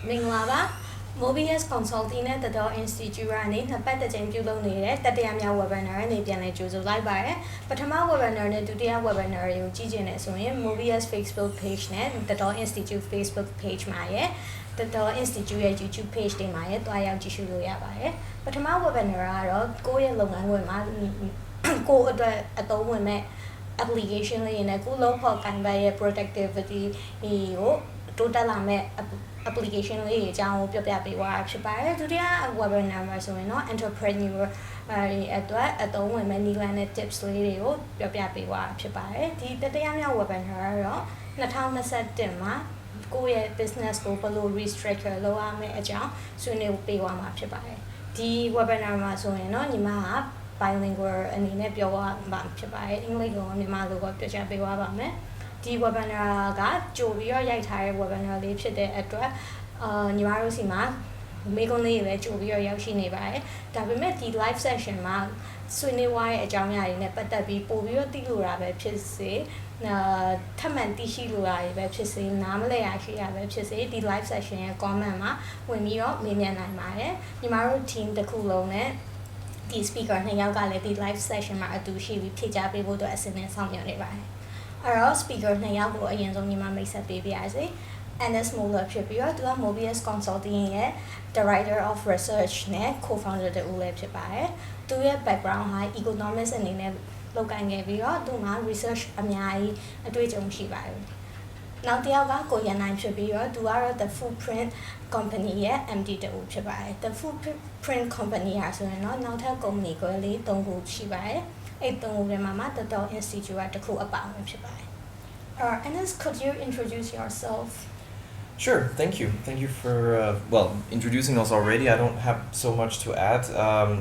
Minglava, Mobius Consulting at the Door Institute running, a better than you don't need it, that they are webinar and they can choose a library. But a webinar to the webinar, you GGNS, Mobius Facebook page net, the Door Institute Facebook page, my the Door Institute YouTube page, they might, I have to show you by. But a webinar, go along and women go at the women application in a good local can buy a productivity. Total application li jang pyo pya pi wa phit pare dutiya webinar ma so yin no entrepreneur အတွက်အသုံးဝင်မဲ့နည်းလမ်းနဲ့ tips လေးတွေကိုပြောပြပေးသွားဖြစ်ပါတယ်ဒီတတိယမြောက် webinar ကတော့2021မှာကိုယ့်ရဲ့ business ကိုဘယ်လို restructure လုပ်ရမလဲအကြောင်းဆွေးနွေးပေးသွားမှာဖြစ်ပါတယ်ဒီ webinar မှာဆိုရင်တော့ညီမက bilingual အနေနဲ့ပြောသွားမှာဖြစ်ပါတယ်အင်္ဂလိပ်ကိုမြန်မာလိုပဲပြောချပေးသွားပါမယ်ဒီ webinar ကကြိုပြီးတော့ရိုက်ထားတဲ့ webinar လေးဖြစ်တဲ့အတွက်ညီမတို့စီမှာမိကုန်းလေးလည်းကြိုပြီးတော့ရောက်ရှိနေပါတယ်ဒါပေမဲ့ဒီ live session မှာဆွေးနွေးသွားတဲ့အကြောင်းအရာတွေနဲ့ပတ်သက်ပြီးပို့ပြီးတော့သိလို့ရပဲဖြစ်စေထပ်မံသိရှိလို့ရပဲဖြစ်စေနားမလည်ရရှိရပဲဖြစ်စေဒီ live session ရဲ့ comment မှာဝင်ပြီးတော့မေးမြန်းနိုင်ပါတယ်ညီမတို့ team တစ်ခုလုံးနဲ့ဒီ speaker နှစ်ယောက်ကလည်းဒီ live session မှာအတူရှိပြီးဖြည့်ချပေးဖို့အတွက်အစီအစဉ်ဆောင်ရွက်နေပါတယ်အဲ့တော့ speaker နှစ်ယောက်ကိုအရင်ဆုံးညီမမိတ်ဆက်ပေးပါရစေ NS Moller ဖြစ်ပြီးတော့သူက Mobius Consulting ရဲ့ Director of Research နဲ့ Co-founder တူလည်းဖြစ်ပါတယ်သူရဲ့ background ဟာ economics အနေနဲ့လုပ်ကိုင်ခဲ့ပြီးတော့သူမှာ research အများကြီးအတွေ့အကြုံရှိပါတယ်နောက်တစ်ယောက်ကကိုရန်နိုင်ဖြစ်ပြီးတော့သူကတော့ The Footprint Company ရဲ့ MD တူဖြစ်ပါတယ် The Footprint Company ဟာဆိုရင်တော့နောက်ထပ် company ကိုလေး၃ခုရှိပါတယ်အဲ့၃ခုထဲမှာThe Door Institute ကတစ်ခုအပါအဝင်ဖြစ်ပါတယ်Anas, could you introduce yourself? Sure, thank you. Thank you for, introducing us already. I don't have so much to add.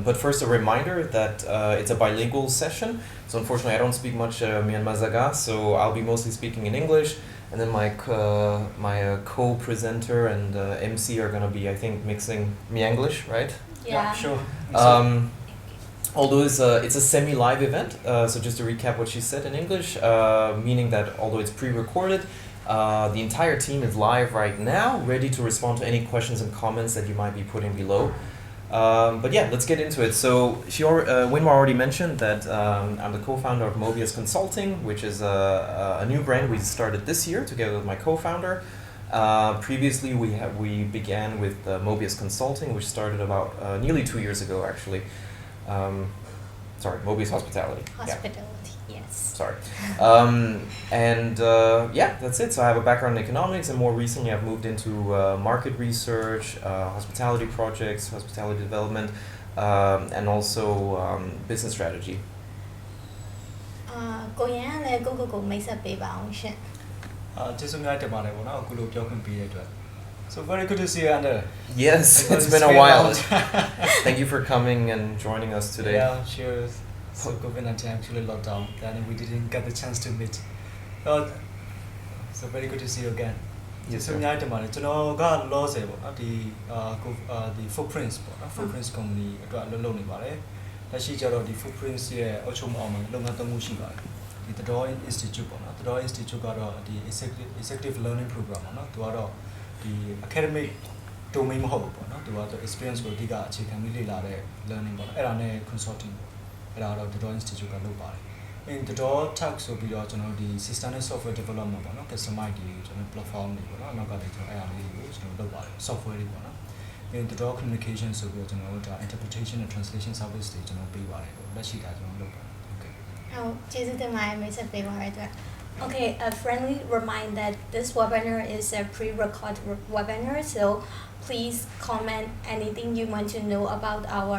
But first, a reminder that it's a bilingual session. So unfortunately, I don't speak much Myanmar Zaga, so I'll be mostly speaking in English. And then my co-presenter and MC are going to be, I think, mixing Myanglish, right? Yeah, sure. Although it's a semi-live event, so just to recap what she said in English, meaning that although it's pre-recorded, the entire team is live right now, ready to respond to any questions and comments that you might be putting below. But yeah, let's get into it. So Winmar already mentioned that I'm the co-founder of Mobius Consulting, which is a new brand we started this year together with my co-founder. Previously, we began with Mobius Consulting, which started about nearly 2 years ago, actually. Mobius Hospitality. Hospitality, yeah. yes. Sorry. That's it. So I have a background in economics, and more recently I've moved into market research, hospitality projects, hospitality development, and also business strategy. ကိုရန်လည်းကိုမိတ်ဆက်ပေးပါအောင်ရှင် ကျေးဇူးများတင်ပါတယ်ပေါ့နော်အခုလိုပြောခွင့်ပေးတဲ့အတွက် So very good to see you, Ander. Yes, it's been a while. Thank you for coming and joining us today. Yeah, cheers. So COVID-19 actually locked down, then we didn't get the chance to meet. So very good to see you again. Yes, sir. ကျွန်တော်ကလောဆယ်ပေါ့နော်ဒီ footprints ပေါ့နော် footprints company အတွက်အလုပ်လုပ်နေပါတယ်လက်ရှိကျတော့ဒီ footprints ရဲ့အုပ်ချုပ်မှုအောက်မှာလုပ်ငန်းသုံးခုရှိပါတယ်ဒီ The Door Institute ပေါ့နော် The Door Institute ကတော့ဒီ executive learning program ပေါ့နော်သူကတော့ဒီ academic domain မဟုတ်ဘူးပေါ့နော်သူကတော့ experience ကိုအဓိကအခြေခံပြီးလေ့လာတဲ့ learning ပေါ့နော်အဲ့ဒါနဲ့ consulting အဲ့ဒါတော့ The Door Institute ကလုပ်ပါတယ်The Door Tech ဆိုပြီးတော့ကျွန်တော်ဒီ system နဲ့ software development ပေါ့နော် customize ဒီကျွန်တော် platform တွေပေါ့နော်နောက်ကလည်းကျွန်တော်အဲ့ဒါလေးကိုကျွန်တော်လုပ်ပါတယ် software တွေပေါ့နော်The Door Communication ဆိုပြီးတော့ကျွန်တော်တို့ဒါ interpretation and translation service တွေကျွန်တော်ပေးပါတယ်လက်ရှိဒါကျွန်တော်လုပ်ပါတယ် Okay ဟုတ်ကျေးဇူးတင်ပါတယ်မိတ်ဆက်ပေးပါရတဲ့ Okay, a friendly reminder that this webinar is a pre-recorded webinar, so please comment anything you want to know about our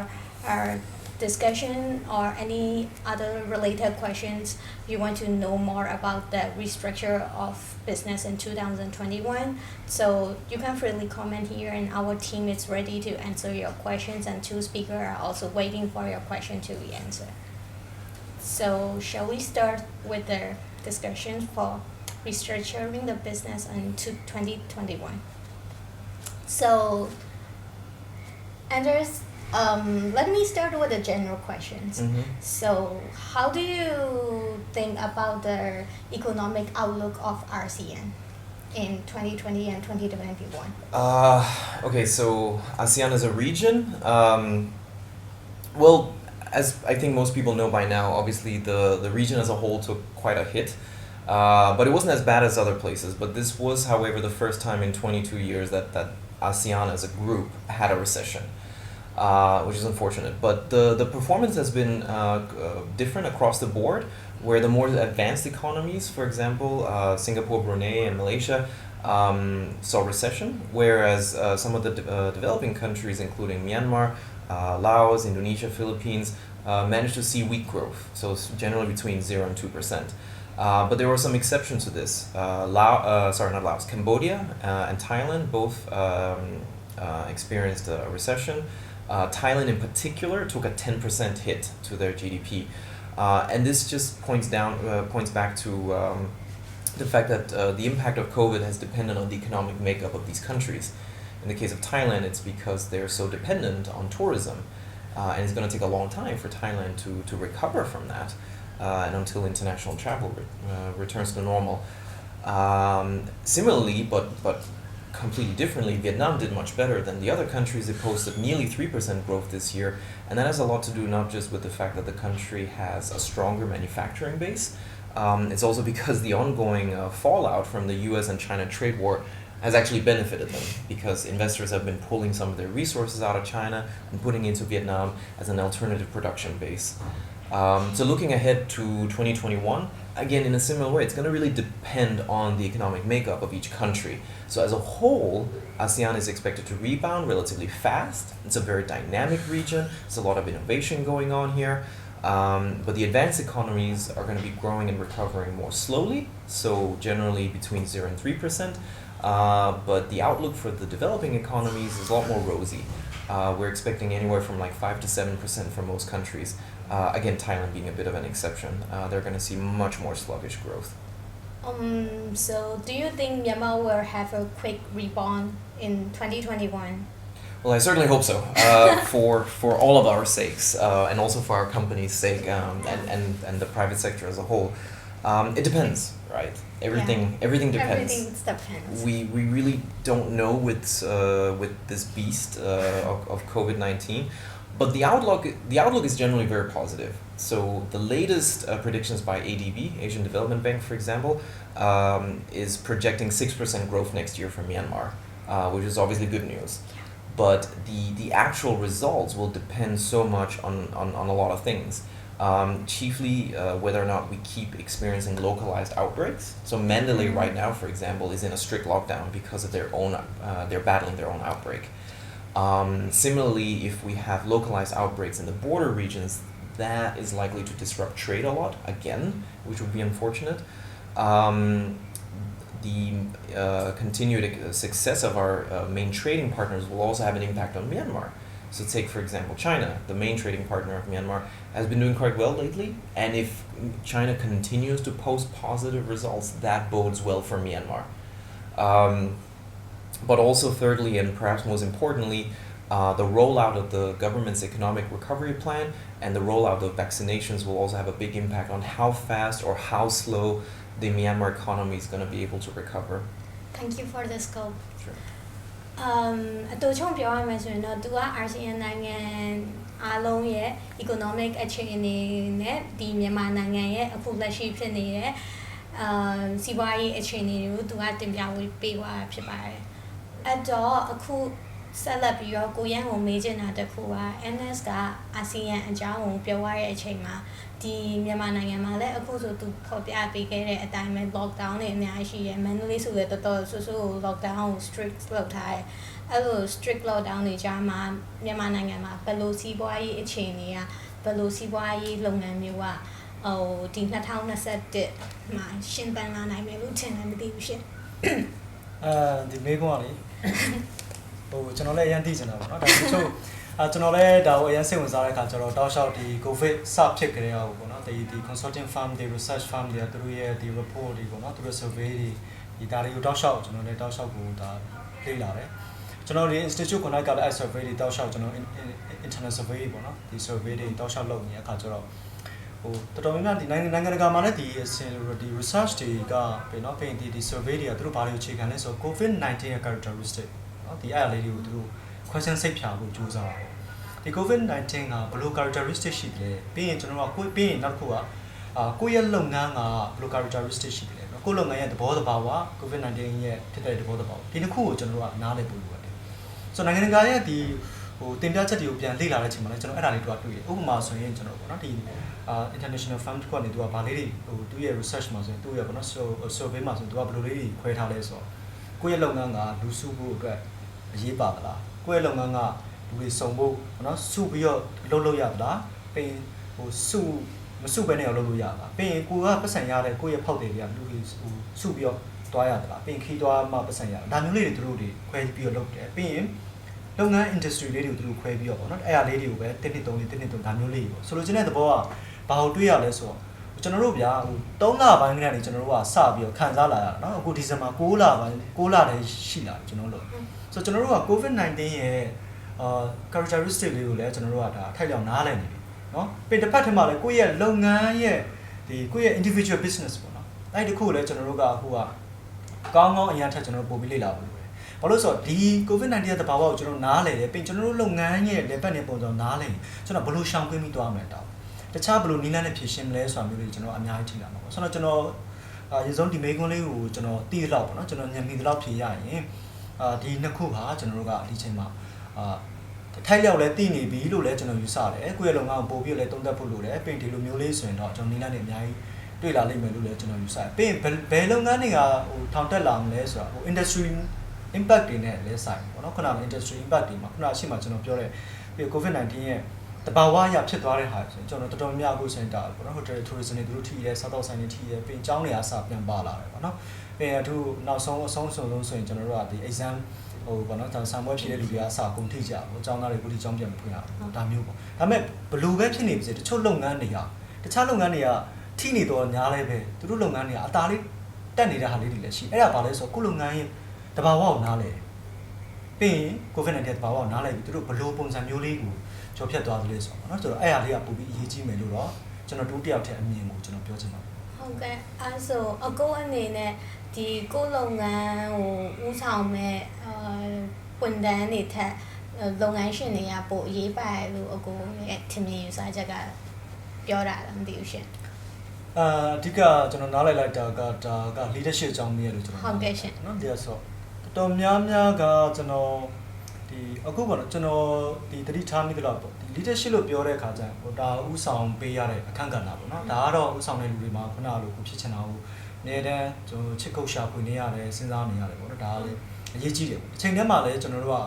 discussion or any other related questions you want to know more about the restructure of business in 2021. So you can freely comment here and our team is ready to answer your questions and two speakers are also waiting for your question to be answered. So shall we start with the discussion for restructuring the business in 2021? So Anders, let me start with the general questions. Mm-hmm. So how do you think about the economic outlook of RCN? in 2020 and 2021? Okay, so ASEAN as a region. Well, as I think most people know by now, obviously the region as a whole took quite a hit. But it wasn't as bad as other places. But this was, however, the first time in 22 years that ASEAN as a group had a recession, which is unfortunate. But the performance has been different across the board, where the more advanced economies, for example, Singapore, Brunei, and Malaysia, saw recession, whereas some of the developing countries, including Myanmar, Laos, Indonesia, Philippines, managed to see weak growth, so it's generally between 0 and 2%. But there were some exceptions to this. Cambodia and Thailand both experienced a recession. Thailand in particular took a 10% hit to their GDP. And this just points back to the fact that the impact of COVID has depended on the economic makeup of these countries. In the case of Thailand, it's because they're so dependent on tourism. And it's going to take a long time for Thailand to recover from that. And until international travel returns to normal. Similarly, but completely differently, Vietnam did much better than the other countries. It posted nearly 3% growth this year, and that has a lot to do not just with the fact that the country has a stronger manufacturing base. It's also because the ongoing fallout from the US and China trade war has actually benefited them, because investors have been pulling some of their resources out of China and putting into Vietnam as an alternative production base. So looking ahead to 2021, again, in a similar way, it's going to really depend on the economic makeup of each country. So as a whole, ASEAN is expected to rebound relatively fast. It's a very dynamic region. There's a lot of innovation going on here. But the advanced economies are going to be growing and recovering more slowly, so generally between 0 and 3%. But the outlook for the developing economies is a lot more rosy. We're expecting anywhere from like 5 to 7% for most countries. Again, Thailand being a bit of an exception. They're going to see much more sluggish growth. So do you think Myanmar will have a quick rebound in 2021? Well, I certainly hope so, for all of our sakes, and also for our company's sake, and the private sector as a whole. It depends, right? Everything depends. Everything depends. We really don't know with this beast of COVID-19, but the outlook is generally very positive. So the latest predictions by ADB, Asian Development Bank, for example, is projecting 6% growth next year for Myanmar, which is obviously good news. But the actual results will depend so much on a lot of things. Chiefly whether or not we keep experiencing localized outbreaks. So Mandalay right now, for example, is in a strict lockdown because of they're battling their own outbreak. Similarly, if we have localized outbreaks in the border regions, that is likely to disrupt trade a lot again, which would be unfortunate. The continued success of our main trading partners will also have an impact on Myanmar. So take, for example, China, the main trading partner of Myanmar, has been doing quite well lately. And if China continues to post positive results, that bodes well for Myanmar. But also thirdly, and perhaps most importantly, the rollout of the government's economic recovery plan and the rollout of vaccinations will also have a big impact on how fast or how slow the Myanmar economy is going to be able to recover. Thank you for the scope. Sure. အတူချုံပြောရမယ်ဆိုရင်တော့သူက ASEAN နိုင်ငံအားလုံးရဲ့ economic အခြေအနေနဲ့ဒီမြန်မာနိုင်ငံရဲ့အခုလက်ရှိဖြစ်နေတဲ့စီးပွားရေးအခြေအနေတွေကိုသူကတင်ပြပေးသွားတာဖြစ်ပါတယ်။အဲ့တော့အခုဆက်လက်ပြီးတော့ကိုရန်ကိုမေးချင်တာတစ်ခုက NS က ASEAN အကြောင်းကိုပြောရတဲ့အချိန်မှာဒီမြန်မာနိုင်ငံမှာလည်းအခုဆိုသူဖော်ပြပေးခဲ့တဲ့အတိုင်းပဲ lockdown တွေအများကြီးရှိတယ်။ Mandalay ဆိုလည်းတော်တော်ဆူဆူ lockdown ကို strict လုပ်ထားတယ်။အဲ့လို strict lockdown တွေကြားမှာမြန်မာနိုင်ငံမှာဘယ်လိုစီးပွားရေးအခြေအနေကဘယ်လိုစီးပွားရေးလုပ်ငန်းမျိုးကဒီ2021မှာရှင်းပန်းလာနိုင်မယ်လို့ထင်တယ်မသိဘူးရှင်။ဒီမေကွန်ကလေကျွန်တော်လည်းအရင်သိချင်တာပေါ့နော်။ဒါတချို့ကျွန်တော်လည်းဒါကိုအရင်စိတ်ဝင်စားတဲ့အခါကျတော့တောက်လျှောက်ဒီ COVID စဖြစ်ကြတဲ့အောင်ပေါ့နော်။ဒီ consulting firm တွေ research firm တွေသူတို့ရဲ့ဒီ report တွေပေါ့နော်။သူတို့ survey တွေဒီဒါတွေကိုတောက်လျှောက်ကျွန်တော်လည်းတောက်လျှောက်ကိုဒါလေ့လာတယ်။ကျွန်တော်ဒီ institute connect ကလည်း survey တွေတောက်လျှောက်ကျွန်တော် internal survey ပေါ့နော်။ဒီ survey တွေတောက်လျှောက်လုပ်နေတဲ့အခါကျတော့ တော်တော်များများဒီနိုင်ငံတကာမှာလည်းဒီ research တွေကပြင်နော်ပြင်ဒီ survey တွေကသူတို့ဘာလို့အခြေခံလဲဆိုတော့ COVID-19 ရဲ့ characteristic နော်ဒီအဲ့အလေးတွေကိုသူတို့ question စိတ်ဖြာဖို့ကြိုးစားတယ်ဒီ COVID-19 ကဘယ်လို characteristic ရှိတယ်ပြီးရင်ကျွန်တော်ကပြီးရင်နောက်တစ်ခုကကိုယ့်ရဲ့လုပ်ငန်းကဘယ်လို characteristic ရှိတယ်နော်ကိုယ့်လုပ်ငန်းရဲ့သဘောတဘာဝ COVID-19 ရဲ့ဖြစ်တဲ့သဘောတဘာဝဒီနှစ်ခုကိုကျွန်တော်တို့ကနားလည်ဖို့လိုတယ်ဆိုတော့နိုင်ငံတကာရဲ့ဒီတင်ပြချက်တွေကိုပြန်လေ့လာတဲ့အချိန်မှာလည်းကျွန်တော်အဲ့ဒါလေးတွေ့တယ်ဥပမာဆိုရင်ကျွန်တော်ပေါ့နော်ဒီinternational fund ကနေသူကဘာလေးတွေသူရဲ့ research မှာဆိုရင်သူရဲ့ပေါ့နော် survey မှာဆိုရင်သူကဘယ်လိုလေးတွေခွဲထားလဲဆိုတော့ကိုယ့်ရဲ့လုပ်ငန်းကလူစုဖို့အတွက်အရေးပါသလားကိုယ့်ရဲ့လုပ်ငန်းကလူတွေစုံဖို့ပေါ့နော်စုပြီးတော့လုပ်ရသလားပြီးစုမစုပဲနဲ့လုပ်လို့ရတာပြီးရင်ကိုကပတ်စံရတဲ့ကိုယ့်ရဲ့ဖောက်တယ်တွေကလူတွေစုပြီးတော့တွားရသလားပြီးရင်ခီးတွားမှပတ်စံရဒါမျိုးလေးတွေသူတို့တွေခွဲပြီးတော့လုပ်တယ်ပြီးရင်လုပ်ငန်း industry လေးတွေကိုသူတို့ခွဲပြီးတော့ပေါ့နော်အဲ့အရာလေးတွေကိုပဲတစ်နှစ်ဒါမျိုးလေးပေါ့ဆိုလိုချင်တဲ့သဘောကဘာလို့တွေးရလဲဆိုတော့ကျွန်တော်တို့ဗျာ3လပိုင်းကနေကျွန်တော်တို့ကစပြီးတော့ခံစားလာရတာเนาะအခုဒီဇင်ဘာ6လပိုင်း6လတည်းရှိလာကျွန်တော်တို့ဆိုတော့ကျွန်တော်တို့က COVID-19 ရဲ့characteristic လေးကိုလည်းကျွန်တော်တို့ကဒါထိုက်လောက်နားလည်နေပြီเนาะပြင်တစ်ဖက်ထဲမှာလည်းကိုယ့်ရဲ့လုပ်ငန်းရဲ့ဒီကိုယ့်ရဲ့ individual business ပေါ့နော်အဲ့ဒီတစ်ခုကိုလည်းကျွန်တော်တို့ကအခုကကောင်းအရာထက်ကျွန်တော်တို့ပို့ပြီးလေ့လာဖို့လိုတယ်ဘာလို့ဆိုတော့ဒီ COVID-19 ရဲ့သဘာဝကိုကျွန်တော်နားလည်တယ်ပြင်ကျွန်တော်တို့လုပ်ငန်းရဲ့လေပတ်နေပုံစံနားလည်ကျွန်တော်ဘယ်လိုရှောင်ကွင်းပြီးသွားမလဲတောင်းတခြားဘယ်လိုနီးလန်းနဲ့ဖြည့်ရှင်းမလဲဆိုတာမျိုးတွေကျွန်တော်အများကြီးထိလာမှာပေါ့ဆိုတော့ကျွန်တော်ရေစုံဒီမိကွန်းလေးကိုကျွန်တော်တည်လောက်ပေါ့နော်ကျွန်တော်ညံမိသလောက်ဖြည့်ရရင်ဒီနှစ်ခုဟာကျွန်တော်တို့ကဒီချိန်မှာထိုက်ရောက်လဲတည်နေပြီလို့လဲကျွန်တော်ယူဆတယ်ကိုယ့်ရဲ့လုပ်ငန်းကိုပို့ပြီးလဲတုံးသက်ဖို့လိုတယ်ပြင်ဒီလိုမျိုးလေးဆိုရင်တော့ကျွန်တော်နီးလန်းနဲ့အများကြီးတွေ့လာလိမ့်မယ်လို့လဲကျွန်တော်ယူဆတယ်ပြင်ဘယ်လုပ်ငန်းတွေကထောင်တက်လာမလဲဆိုတာindustry impact တွေနဲ့လဲဆိုင်ပေါ့နော်ခုနက industry impact တွေမှာခုနအရှိမှကျွန်တော်ပြောတဲ့ပြီး COVID-19 ရဲ့တဘာဝအရာဖြစ်သွားတဲ့ဟာဆိုရင်ကျွန်တော်တော်တော်များအခုစင်တာပေါ့နော် hotel tourism တွေသူတို့ထိရဲစားတော့ဆိုင်တွေထိရဲပြင်ကျောင်းတွေအစားပြန်ပါလာတယ်ပေါ့နော်ပြင်သူနောက်ဆုံးအဆုံးဆိုရင်ကျွန်တော်တို့ကဒီ exam ပေါ့နော်ဆံပွဲဖြည့်တဲ့လူတွေကအစားကုန်ထိကြပေါ့ကျောင်းသားတွေအခုဒီကျောင်းပြန်မဖွင့်ရဘူးဒါမျိုးပေါ့ဒါပေမဲ့ဘလူပဲဖြစ်နေပြီတချို့လုပ်ငန်းတွေကတခြားလုပ်ငန်းတွေကထိနေတော့ညားလဲပဲသူတို့လုပ်ငန်းတွေကအသာလေးတက်နေတဲ့ဟာလေးတွေလည်းရှိအဲ့ဒါဘာလဲဆိုတော့ကိုလုပ်ငန်းရဲ့တဘာဝကိုနားလဲပြီးရင် COVID-19 တဘာဝကိုနားလဲပြီးသူတို့ဘလို့ပုံစံမျိုးလေးကိုကျော်ဖြတ်သွားသလဲဆိုတော့เนาะဆိုတော့အဲ့ဟာလေးကပို့ပြီးအရေးကြီးမယ်လို့တော့ကျွန်တော်တို့တယောက်တည်းအမြင်ကိုကျွန်တော်ပြောချင်ပါတယ်ဟုတ်ကဲ့အဲဆိုအကိုအနေနဲ့ဒီကိုလုပ်ငန်းကိုဦးဆောင်မဲ့ဝန်ထမ်းတွေထက်လုပ်ငန်းရှင်တွေကပိုအရေးပါတယ်လို့အကိုရဲ့ထင်မြင်ယူဆချက်ကပြောတာလားမသိဘူးရှင်အဓိကကျွန်တော်နားလည်လိုက်တာကဒါက leadership အကြောင်းမျိုးလို့ကျွန်တော်ဟုတ်ကဲ့ရှင်เนาะဒီဆိုတော်များများကကျွန်တော်ဒီအခုပေါ့နော်ကျွန်တော်ဒီတတိထားမိသလောက်ပေါ့ဒီ leadership လို့ပြောတဲ့အခါကျရင်ဟိုဒါဥဆောင်ပေးရတဲ့အခန်းကဏ္ဍပေါ့နော်ဒါကတော့ဥဆောင်တဲ့လူတွေမှာခုနလိုကိုဖြစ်ချင်တာကိုနေတန်းကျွန်တော်ချစ်ကုတ်ရှာဖွေနေရတယ်စဉ်းစားနေရတယ်ပေါ့နော်ဒါကလည်းအရေးကြီးတယ်ပေါ့ဒီချိန်ထဲမှာလည်းကျွန်တော်တို့က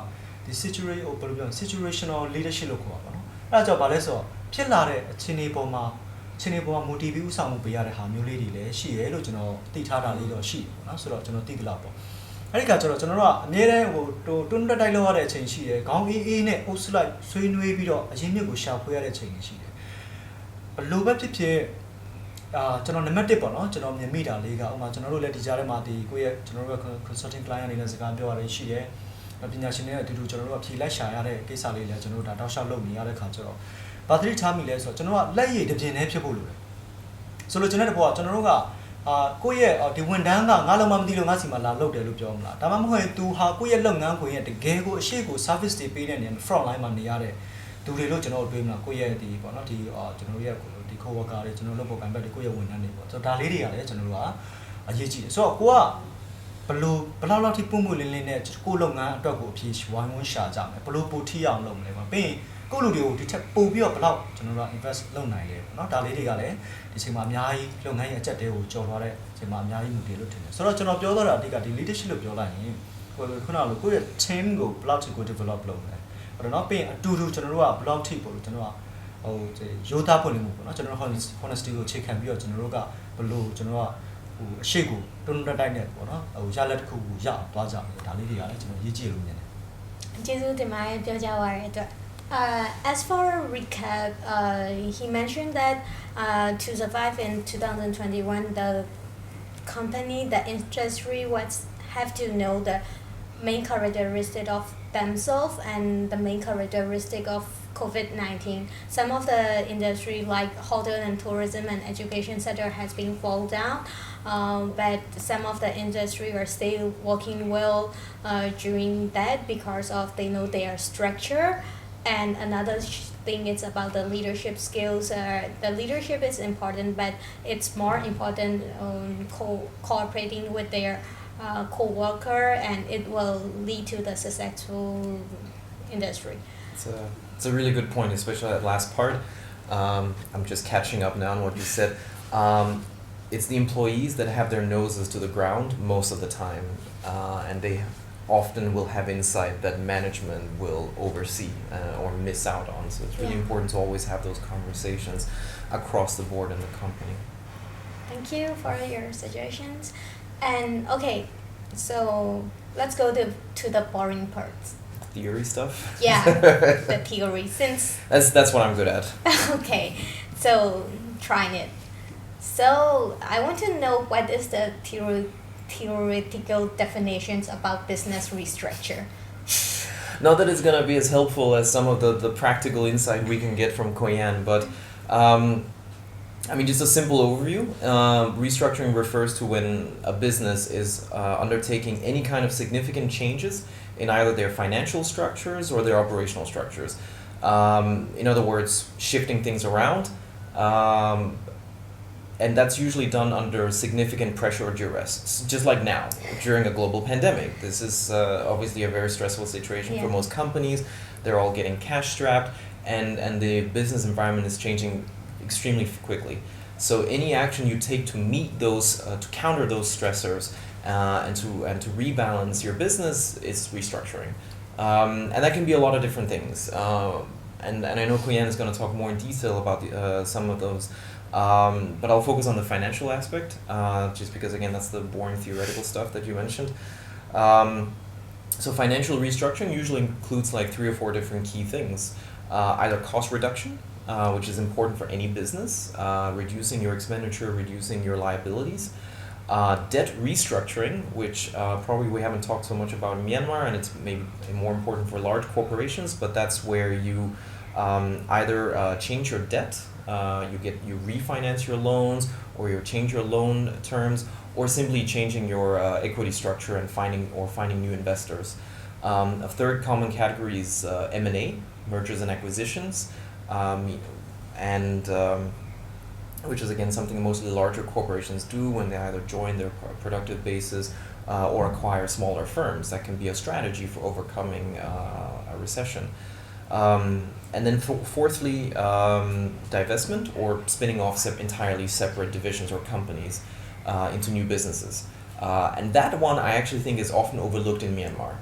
ဒီ situational leadership လို့ခေါ်တာပေါ့နော်အဲ့ဒါကြောင့်ဗာလဲဆိုတော့ဖြစ်လာတဲ့အခြေအနေပေါ်မှာ motivate ဥဆောင်မှုပေးရတဲ့ဟာမျိုးလေးတွေလည်းရှိရဲလို့ကျွန်တော်သိထားတာလေးတော့ရှိတယ်ပေါ့နော်ဆိုတော့ကျွန်တော်သိကြလောက်ပေါ့အဲ့ဒီကကျွန်တော်တို့ကအများတန်းဟိုတွန်းတိုက်လောက်ရတဲ့အချိန်ရှိတယ်ခေါင်းအေးနဲ့အုပ်စုလိုက်ဆွေးနွေးပြီးတော့အရင်မြစ်ကိုရှာဖွေရတဲ့အချိန်ရှိတယ်ဘလို့ပဲဖြစ်ဖြစ်ကျွန်တော်နံပါတ်1ပေါ့နော်ကျွန်တော်မြင်မိတာလေးကဥပမာကျွန်တော်တို့လည်းဒီကြားထဲမှာဒီကိုယ့်ရဲ့ကျွန်တော်တို့က consulting client အနေနဲ့စကားပြောရတယ်ရှိတယ်ပညာရှင်တွေအတူတူကျွန်တော်တို့ကဖြေလိုက်ရှာရတဲ့ကိစ္စလေးလည်းကျွန်တော်တို့ဒါတောက်လျှောက်လုပ်နေရတဲ့ခါကျတော့ဘာသတိထားမိလဲဆိုတော့ကျွန်တော်ကလက်ရည်တစ်ပြင်းနဲ့ဖြစ်ဖို့လိုတယ်ဆိုလို့ကျွန်တော်တို့ကကျွန်တော်တို့ကကိုယ့်ရဲ့ဒီဝန်ထမ်းကငါလုံးမမသိလို့ငါစီမှာလာလုပ်တယ်လို့ပြောမလားဒါမှမဟုတ်ရင် तू ဟာကိုယ့်ရဲ့လုပ်ငန်းခွင်ရဲ့တကယ်ကိုအရှိကို service တွေပေးတဲ့နေရာ front line မှာနေရတဲ့သူတွေလို့ကျွန်တော်တို့တွေးမလားကိုယ့်ရဲ့ဒီပေါ့နော်ဒီကျွန်တော်တို့ရဲ့ဒီ coworker တွေကျွန်တော်လုပ်ဖို့ကံပတ်တွေကိုယ့်ရဲ့ဝန်ထမ်းတွေပေါ့ဆိုတော့ဒါလေးတွေကလည်းကျွန်တော်တို့ကအရေးကြီးတယ်ဆိုတော့ကိုကဘယ်လောက်ထိပုံမှုလင်းလင်းနဲ့ကိုယ့်လုပ်ငန်းအတွက်ကိုအဖြေဝိုင်းဝန်းရှာကြမယ်ဘလို့ပိုထိအောင်လုပ်မလဲပေါ့ပြီးရင်ကိုယ့်လူတွေကိုဒီထက်ပိုပြီးတော့ဘယ်လောက်ကျွန်တော်တို့ invest လုပ်နိုင်လဲပေါ့နော်ဒါလေးတွေကလည်းဒီချိန်မှာအများကြီးလုပ်ငန်းရဲ့အချက်တဲကိုကြော်သွားတဲ့အချိန်မှာအများကြီးမူတည်လို့ထင်တယ်ဆိုတော့ကျွန်တော်ပြောတော့တာအဓိကဒီ leadership လို့ပြောလိုက်ရင်ခုနကလိုကိုယ့်ရဲ့ team ကိုဘယ်လောက်ထိကို develop လုပ်မလဲအဲ့တော့ပြီးရင်အတူတူကျွန်တော်တို့ကဘယ်လောက်ထိပေါ့လို့ကျွန်တော်ကဟိုရိုးသားဖွင့်နေမှုပေါ့နော်ကျွန်တော် honesty ကိုအခြေခံပြီးတော့ကျွန်တော်တို့ကဘယ်လိုကျွန်တော်ကဟိုအရှိကိုတွန်းတိုက်နဲ့ပေါ့နော်ဟိုရလက်တစ်ခုကိုရသွားကြတယ်ဒါလေးတွေကလည်းကျွန်တော်ရေးကြည့်လို့မြင်တယ်ကျေးဇူးတင်ပါတယ်ပြောကြပါရတဲ့အတွက်as for a recap, he mentioned that to survive in 2021, the company, the industry was have to know the main characteristic of themselves and the main characteristic of COVID-19. Some of the industry like hotel and tourism and education sector has been fall down, but some of the industry are still working well during that because of they know their structure. And another thing is about the leadership skills. The leadership is important, but it's more important cooperating with their co-worker, and it will lead to the successful industry. It's a really good point, especially that last part. I'm just catching up now on what you said. It's the employees that have their noses to the ground most of the time, and they often will have insight that management will oversee or miss out on. So it's really important to always have those conversations across the board in the company. Thank you for your suggestions. And okay, so let's go to the boring parts. Theory stuff? Yeah, the theory. Since that's what I'm good at. okay, so trying it. So I want to know what is the theoretical definitions about business restructure. Not that it's gonna be as helpful as some of the practical insight we can get from Koyan, but I mean, just a simple overview. Restructuring refers to when a business is undertaking any kind of significant changes in either their financial structures or their operational structures. In other words, shifting things around. And that's usually done under significant pressure or duress, just like now, during a global pandemic. This is obviously a very stressful situation for most companies. They're all getting cash strapped, and the business environment is changing extremely quickly. So any action you take to meet those, to counter those stressors, and to rebalance your business is restructuring. And that can be a lot of different things. And I know Koyan is going to talk more in detail about some of those. But I'll focus on the financial aspect, just because, again, that's the boring theoretical stuff that you mentioned. So financial restructuring usually includes like 3 or 4 different key things. Either cost reduction, which is important for any business, reducing your expenditure, reducing your liabilities. Debt restructuring, which probably we haven't talked so much about in Myanmar, and it's maybe more important for large corporations, but that's where you either change your debt, you refinance your loans, or you change your loan terms, or simply changing your equity structure and finding new investors. A third common category is M&A, mergers and acquisitions, and which is again something mostly larger corporations do when they either join their productive bases or acquire smaller firms. That can be a strategy for overcoming a recession. And then fourthly, divestment, or spinning off entirely separate divisions or companies into new businesses. And that one I actually think is often overlooked in Myanmar.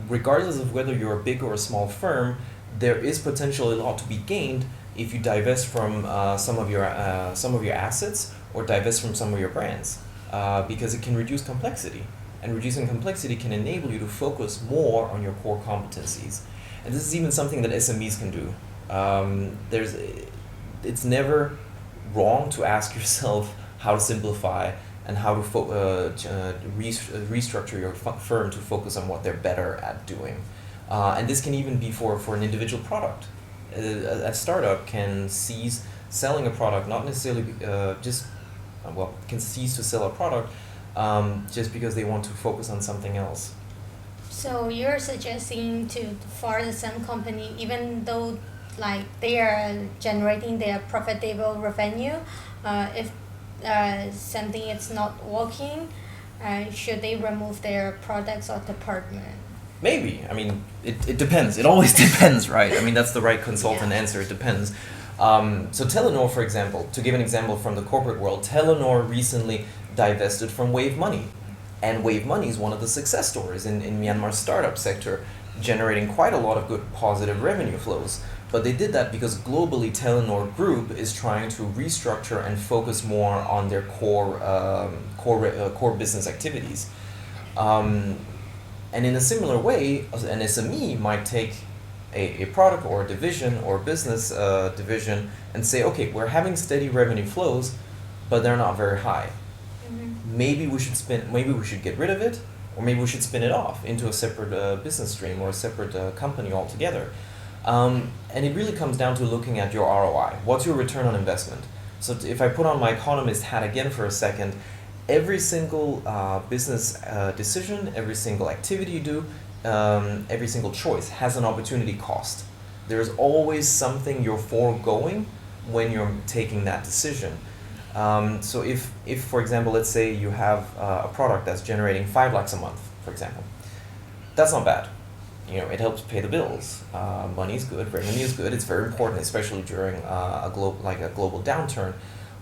Regardless of whether you're a big or a small firm, there is potentially a lot to be gained if you divest from some of your assets or divest from some of your brands, because it can reduce complexity, and reducing complexity can enable you to focus more on your core competencies. And this is even something that SMEs can do. It's never wrong to ask yourself how to simplify and how to restructure your firm to focus on what they're better at doing. And this can even be for an individual product. A startup can cease selling a product, not necessarily can cease to sell a product just because they want to focus on something else. So you're suggesting for some company, even though like they are generating their profitable revenue, if something is not working, should they remove their products or department? Maybe. I mean, it depends. It always depends, right? I mean, that's the right consultant answer. It depends. So Telenor, for example, to give an example from the corporate world, Telenor recently divested from Wave Money. And Wave Money is one of the success stories in Myanmar's startup sector, generating quite a lot of good positive revenue flows. But they did that because globally Telenor Group is trying to restructure and focus more on their core business activities. And in a similar way, an SME might take a product or a division or a business division and say, okay, we're having steady revenue flows, but they're not very high. Mm-hmm. Maybe we should get rid of it, or maybe we should spin it off into a separate business stream or a separate company altogether. And it really comes down to looking at your ROI. What's your return on investment? So if I put on my economist hat again for a second, every single business decision, every single activity you do, every single choice has an opportunity cost. There's always something you're foregoing when you're taking that decision. So if, for example, let's say you have a product that's generating 5 lakhs a month, for example, that's not bad. You know, it helps pay the bills. Money is good, revenue is good. It's very important, especially during a global downturn.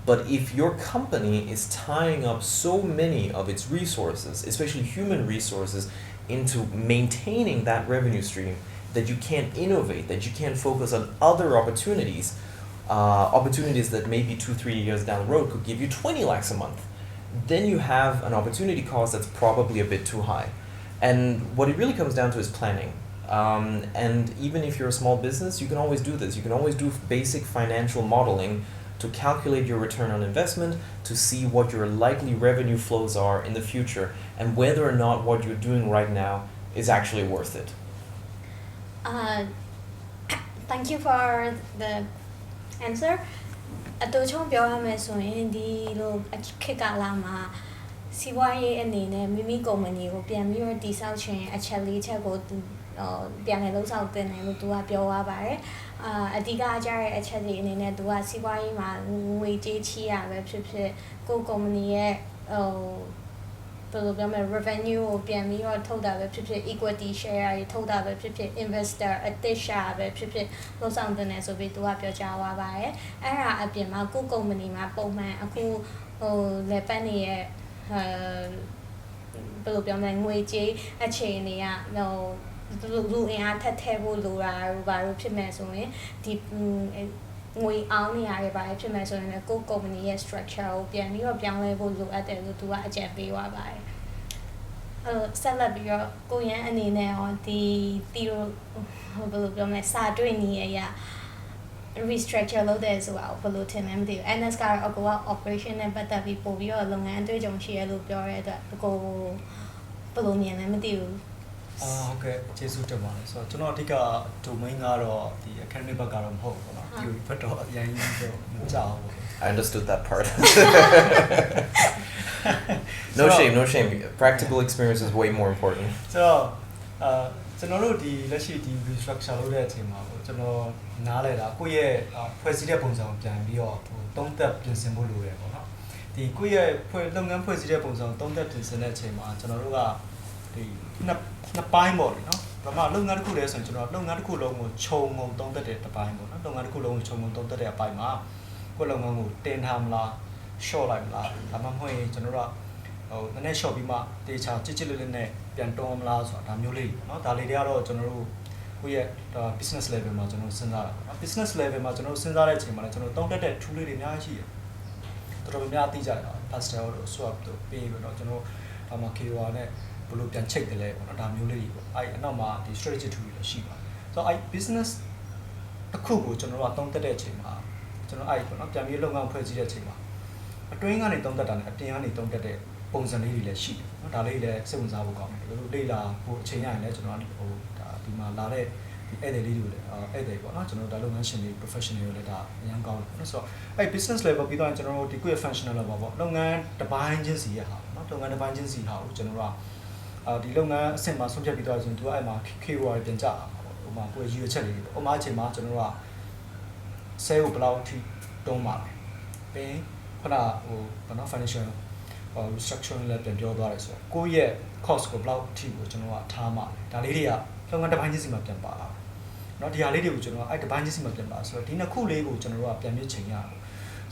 But if your company is tying up so many of its resources, especially human resources, into maintaining that revenue stream, that you can't innovate, that you can't focus on other opportunities, opportunities that maybe 2-3 years down the road could give you 20 lakhs a month, then you have an opportunity cost that's probably a bit too high. And what it really comes down to is planning. And even if you're a small business, you can always do this. You can always do basic financial modeling to calculate your return on investment, to see what your likely revenue flows are in the future, and whether or not what you're doing right now is actually worth it. Thank you for the answer. အတူချုံပြောရမယ်ဆိုရင်ဒီလိုခေတ်ကာလမှာစီးပွားရေးအနေနဲ့မိမိကုမ္ပဏီကိုပြန်ပြီးတော့တည်ဆောက်ခြင်းအချက်လေးချက်ကိုပြန်လည်လှုပ်ဆောင်တင်တယ်လို့သူကပြောသွားပါတယ်အဓိကအကြတဲ့အချက်တွေအနေနဲ့သူကစီးပွားရေးမှာငွေကြေးချီးရပဲဖြစ်ဖြစ်ကိုကုမ္ပဏီရဲ့ဘယ်လိုပြောမလဲ revenue ကိုပြန်ပြီးတော့ထုတ်တာပဲဖြစ်ဖြစ် equity share တွေထုတ်တာပဲဖြစ်ဖြစ် investor အသစ်ရှာပဲဖြစ်ဖြစ်လှုပ်ဆောင်တင်တယ်ဆိုပြီးသူကပြောကြားသွားပါတယ်အဲ့ဒါအပြင်မှာကိုကုမ္ပဏီမှာပုံမှန်အခုလေပတ်နေရဲ့ဘယ်လိုပြောမလဲငွေကြေးအခြေအနေကလူအင်အားထက်ထဲဖို့လိုတာဘာလို့ဖြစ်မဲ့ဆိုရင်ဒီငွေအောင်နေရတယ်ဘာဖြစ်မဲ့ဆိုရင်လည်းကိုကုမ္ပဏီရဲ့ structure ကိုပြန်ပြီးတော့ပြောင်းလဲဖို့လိုအပ်တယ်လို့သူကအကြံပေးသွားပါတယ်ဆက်လက်ပြီးတော့ကိုရန်အနေနဲ့ရောဒီဘယ်လိုပြောမလဲစာတွေ့နေရ restructure လုပ်တယ်ဆိုတာကိုဘယ်လိုထင်လဲမသိဘူး NS ကတော့အကော operation နဲ့ပတ်သက်ပြီးပို့ပြီးတော့လုပ်ငန်းအတွေ့အကြုံရှိရလို့ပြောရတဲ့အတွက်အကောဘယ်လိုမြင်လဲမသိဘူးဟုတ်ကဲ့ကျေးဇူးတင်ပါတယ်ဆိုတော့ကျွန်တော်အဓိက domain ကတော့ဒီ academic ဘက်ကတော့မဟုတ်ဘူးเนาะ theory ဘက်တော့အရင်တော့မကြောက်ဘူး I understood that part. No shame. Practical experience is way more important. ဆိုတော့ကျွန်တော်တို့ဒီလက်ရှိဒီ restructure လုပ်တဲ့အချိန်မှာပေါ့ကျွန်တော်နားလဲတာကိုယ့်ရဲ့ဖွဲ့စည်းတဲ့ပုံစံကိုပြန်ပြီးတော့သုံးသပ်ပြင်ဆင်ဖို့လိုတယ်ပေါ့နော်ဒီကိုယ့်ရဲ့လုပ်ငန်းဖွဲ့စည်းတဲ့ပုံစံကိုသုံးသပ်ပြင်ဆင်တဲ့အချိန်မှာကျွန်တော်တို့ကဒီနှစ်ပိုင်းပေါ့လေနော်ဘာမှလုပ်ငန်းတစ်ခုလဲဆိုရင်ကျွန်တော်လုပ်ငန်းတစ်ခုလုံးကိုခြုံငုံသုံးသပ်တဲ့တစ်ပိုင်းပေါ့နော်လုပ်ငန်းတစ်ခုလုံးကိုခြုံငုံသုံးသပ်တဲ့အပိုင်းမှာကိုယ့်လုပ်ငန်းကိုတင်ထားမလား short လိုက်မလားဒါမှမဟုတ်ရင်ကျွန်တော်တို့ကနည်းနည်း short ပြီးမှတေချာကြစ်လေးနဲ့ပြန်တွန်းမလားဆိုတာဒါမျိုးလေးပေါ့နော်ဒါလေးတွေကတော့ကျွန်တော်တို့ကိုယ့်ရဲ့ business level မှာကျွန်တော်စဉ်းစားတာပေါ့နော် business level မှာကျွန်တော်စဉ်းစားတဲ့အချိန်မှာလည်းကျွန်တော်သုံးတတ်တဲ့ tool လေးတွေအများကြီးရှိတယ်တော်တော်များသိကြတယ် pastel တို့ swap တို့ပြီးတော့ကျွန်တော်ဒါမှ KOR နဲ့ဘယ်လိုပြန်ချိတ်တယ်လဲပေါ့နော်ဒါမျိုးလေးတွေပေါ့အဲ့အနောက်မှာဒီ strategy tool တွေရှိပါတယ်ဆိုတော့အဲ့ business တစ်ခုကိုကျွန်တော်တို့ကသုံးတတ်တဲ့အချိန်မှာကျွန်တော်အဲ့ပေါ့နော်ပြန်ပြီးလုပ်ငန်းဖွဲ့စည်းတဲ့အချိန်မှာအတွင်းကနေသုံးတတ်တာနဲ့အပြင်ကနေသုံးတတ်တဲ့ပုံစံလေးတွေလည်းရှိတယ်နော်ဒါလေးလည်းစိတ်ဝင်စားဖို့ကောင်းတယ်လို့လေ့လာဖို့အချိန်ရရင်လည်းကျွန်တော်ဒါဒီမှာလာတဲ့ဒီဧည့်သည်လေးတွေလည်းဧည့်သည်ပေါ့နော်ကျွန်တော်ဒါလုပ်ငန်းရှင်တွေ professional တွေလည်းဒါအများကောင်းတယ်နော်ဆိုတော့အဲ့ business level ပြီးတော့ကျွန်တော်တို့ဒီကိုယ့်ရဲ့ functional level ပေါ့လုပ်ငန်းတစ်ပိုင်းချင်းစီရဲ့ဟာပေါ့နော်လုပ်ငန်းတစ်ပိုင်းချင်းစီဟာကိုကျွန်တော်တို့ကဒီလုပ်ငန်းအဆင့်မှာဆုံးဖြတ်ပြီးတော့ဆိုရင်သူကအဲ့မှာ KOR ပြန်ကြတာပေါ့ဟိုမှာကိုယ်ရည်ရွယ်ချက်လေးပေါ့ဥပမာအချိန်မှာကျွန်တော်တို့က sale ကိုဘယ်လောက်ထိတုံးပါလဲပြီးခုနဘာနော် financial restructuring လည်းပြန်ပြောသွားတယ်ဆိုတော့ကိုယ့်ရဲ့ cost ကိုဘယ်လောက်ထိကိုကျွန်တော်ကထားမှာလဲဒါလေးတွေကလုပ်ငန်းတစ်ပိုင်းချင်းစီမှာပြန်ပါလာเนาะဒီဟာလေးတွေကိုကျွန်တော်အဲ့တစ်ပိုင်းချင်းစီမှာပြန်ပါဆိုတော့ဒီနှစ်ခုလေးကိုကျွန်တော်တို့ကပြန်မြင့်ချိန်ရအောင်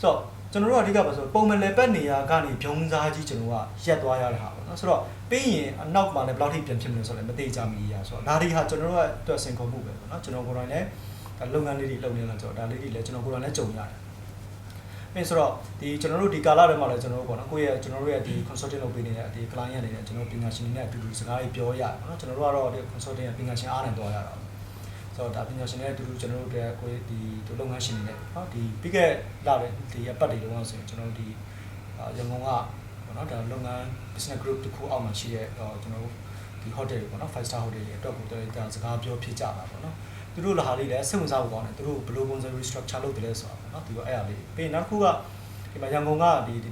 ဆိုတော့ကျွန်တော်တို့ကအဓိကပါဆိုပုံမှန်လေပတ်နေရာကနေဖြုံးစားကြီးကျွန်တော်ကရက်သွားရတဲ့ဟာပေါ့နော်ဆိုတော့ပြီးရင်အနောက်မှာလည်းဘယ်လောက်ထိပြန်ဖြစ်မလဲဆိုတော့လည်းမသိကြမီရဆိုတော့ဒါတွေဟာကျွန်တော်တို့ကအတွက်စင်ကုန်မှုပဲပေါ့နော်ကျွန်တော်ကိုယ်တိုင်လည်းလုပ်ငန်းလေးတွေလုပ်နေတာဆိုတော့ဒါလေးတွေလည်းကျွန်တော်ကိုယ်တိုင်လည်းကြုံရတယ်ပြီးဆိုတော့ဒီကျွန်တော်တို့ဒီကာလထဲမှာလည်းကျွန်တော်တို့ပေါ့နော်ကိုယ့်ရဲ့ကျွန်တော်တို့ရဲ့ဒီ consulting လုပ်ပေးနေတဲ့ဒီ client တွေနဲ့ကျွန်တော်ပညာရှင်တွေနဲ့အတူတူစကားတွေပြောရတယ်ပေါ့နော်ကျွန်တော်တို့ကတော့ဒီ consulting ရဲ့ပညာရှင်အားနဲ့တွားရတာဆိုတော့ဒါပညာရှင်တွေနဲ့အတူတူကျွန်တော်တို့ကိုဒီလုပ်ငန်းရှင်တွေနဲ့နော်ဒီပြီးခဲ့လာတဲ့ဒီအပတ်တွေလုံးဝဆိုရင်ကျွန်တော်တို့ဒီရန်ကုန်ကပေါ့နော်ဒါလုပ်ငန်း business group တစ်ခုအောက်မှာရှိတဲ့ကျွန်တော်တို့ဒီ hotel တွေပေါ့နော် 5 star hotel တွေအတွက်ကိုဒါစကားပြောဖြစ်ကြတာပေါ့နော် သူတို့လာလေးလည်းစိတ်ဝင်စားဖို့ကောင်းတယ်သူတို့ဘယ်လိုပုံစံ restructure လုပ်တယ်လဲဆိုတာပေါ့နော်ဒီကအဲ့အရာလေးပြီးနောက်တစ်ခုကဒီမှာရန်ကုန်က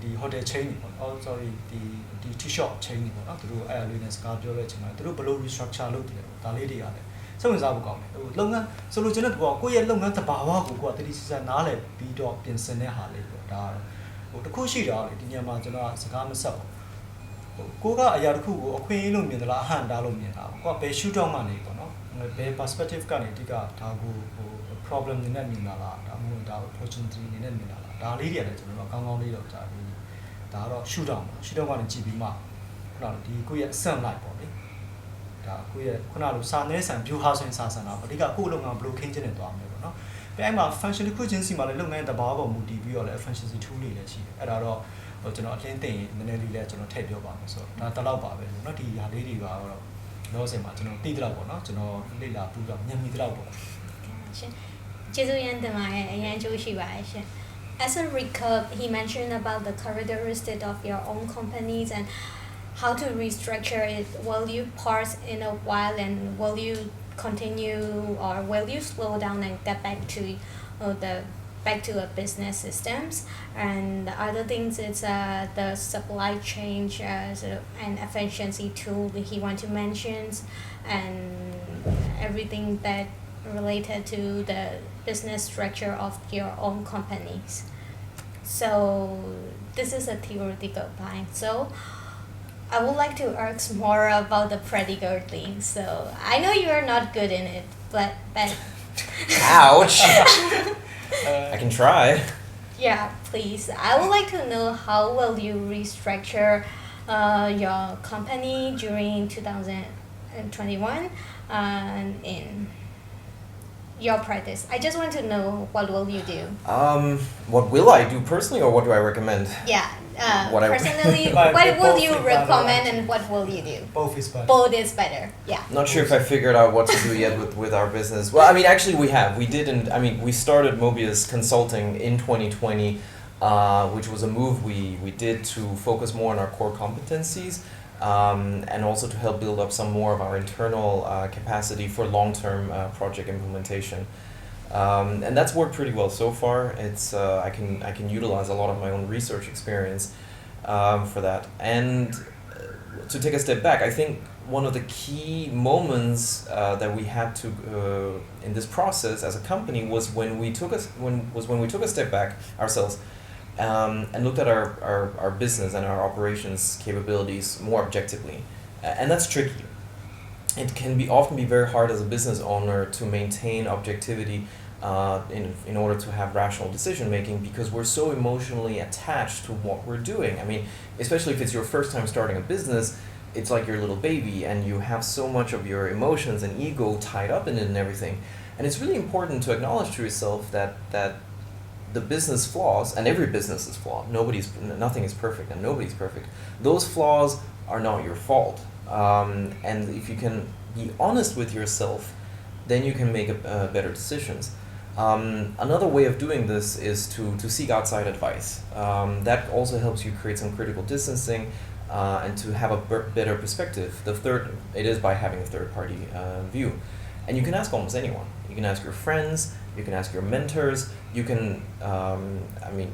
ဒီ hotel chain တွေပေါ့ sorry ဒီ t-shirt chain တွေပေါ့နော်သူတို့အဲ့အရာလေးနဲ့စကားပြောတဲ့အချိန်မှာသူတို့ဘယ်လို restructure လုပ်တယ်ဒါလေးတွေကလည်းစိတ်ဝင်စားဖို့ကောင်းတယ်ဟိုလုပ်ငန်းဆိုလိုချင်တဲ့ကောကိုယ့်ရဲ့လုပ်ငန်းတဘာဝကိုကိုကတတိစစနားလည်ပြီးတော့ပြင်ဆင်တဲ့ဟာလေးပေါ့ဒါဟိုတစ်ခုရှိတာလေဒီညမှာကျွန်တော်စကားမဆက်ဘူးကိုကအရာတစ်ခုကိုအခွင့်အရေးလို့မြင်သလားအဟန့်တားလို့မြင်တာကိုကဘယ် shoot out မှနေပေါ့နော်ဘယ် perspective ကနေအဓိကဒါကိုဟို problem နေနဲ့မြင်တာလားဒါမှမဟုတ်ဒါ opportunity နေနဲ့မြင်တာလားဒါလေးတွေကလည်းကျွန်တော်တို့ကောင်းကောင်းလေးတော့ဒါပြီးဒါကတော့ shoot out မှာ shoot out ကနေကြည့်ပြီးမှခုနကဒီကိုယ့်ရဲ့ asset light ပေါ့လေဒါကိုယ့်ရဲ့ခုနကလိုစာနေဆန် view house ဆန်ဆန်တာအဓိကကိုယ့်လုပ်ငန်းဘယ်လိုခင်းကျင်းနေသွားမလဲပေါ့နော်ပြီးအဲ့မှာ function တစ်ခုချင်းစီမှာလည်းလုပ်ငန်းတဘာဝပေါ်မူတည်ပြီးတော့လည်း efficiency tool တွေလည်းရှိတယ်အဲ့ဒါတော့ဟိုကျွန်တော်အလင်းသိရင်နည်းနည်းလေးလည်းကျွန်တော်ထည့်ပြောပါမယ်ဆိုတော့ဒါတလောက်ပါပဲเนาะဒီဟာလေးတွေကတော့လောဆယ်မှာကျွန်တော်သိတဲ့လောက်ပေါ့เนาะကျွန်တော်လေ့လာပူတော့ညံမိတဲ့လောက်ပေါ့ရှင်ကျေးဇူးရန်တင်ပါတယ်အရင်ကြိုးရှိပါတယ်ရှင် As a recap, he mentioned about the characteristics of your own companies and how to restructure it. Will you pause in a while and will you continue or will you slow down and get back to a business systems? And the other things is the supply chain and efficiency tool that he want to mention and everything that related to the business structure of your own companies. So this is a theoretical part. So I would like to ask more about the practical things. So I know you are not good in it, but Ouch! I can try. Yeah, please. I would like to know how will you restructure your company during 2021 in your practice. I just want to know what will you do? What will I do personally, or what do I recommend? Yeah. What Personally, what will you recommend and what will you do? Both is better. Both is better. Yeah. Not sure if I figured out what to do yet with our business. Well, I mean, actually we have. We didn't. I mean, we started Mobius Consulting in 2020, which was a move we did to focus more on our core competencies, and also to help build up some more of our internal capacity for long-term project implementation. And that's worked pretty well so far. It's I can utilize a lot of my own research experience for that. And to take a step back, I think one of the key moments that we had to in this process as a company was when we took a step back ourselves and looked at our business and our operations capabilities more objectively. And that's tricky. It can often be very hard as a business owner to maintain objectivity in order to have rational decision making because we're so emotionally attached to what we're doing. I mean, especially if it's your first time starting a business, it's like your little baby and you have so much of your emotions and ego tied up in it and everything. And it's really important to acknowledge to yourself that the business flaws, and every business is flawed. Nothing is perfect and nobody's perfect. Those flaws are not your fault. And if you can be honest with yourself, then you can make better decisions. Another way of doing this is to seek outside advice. That also helps you create some critical distancing and to have a better perspective. It is by having a third-party view. And you can ask almost anyone. You can ask your friends, you can ask your mentors, you can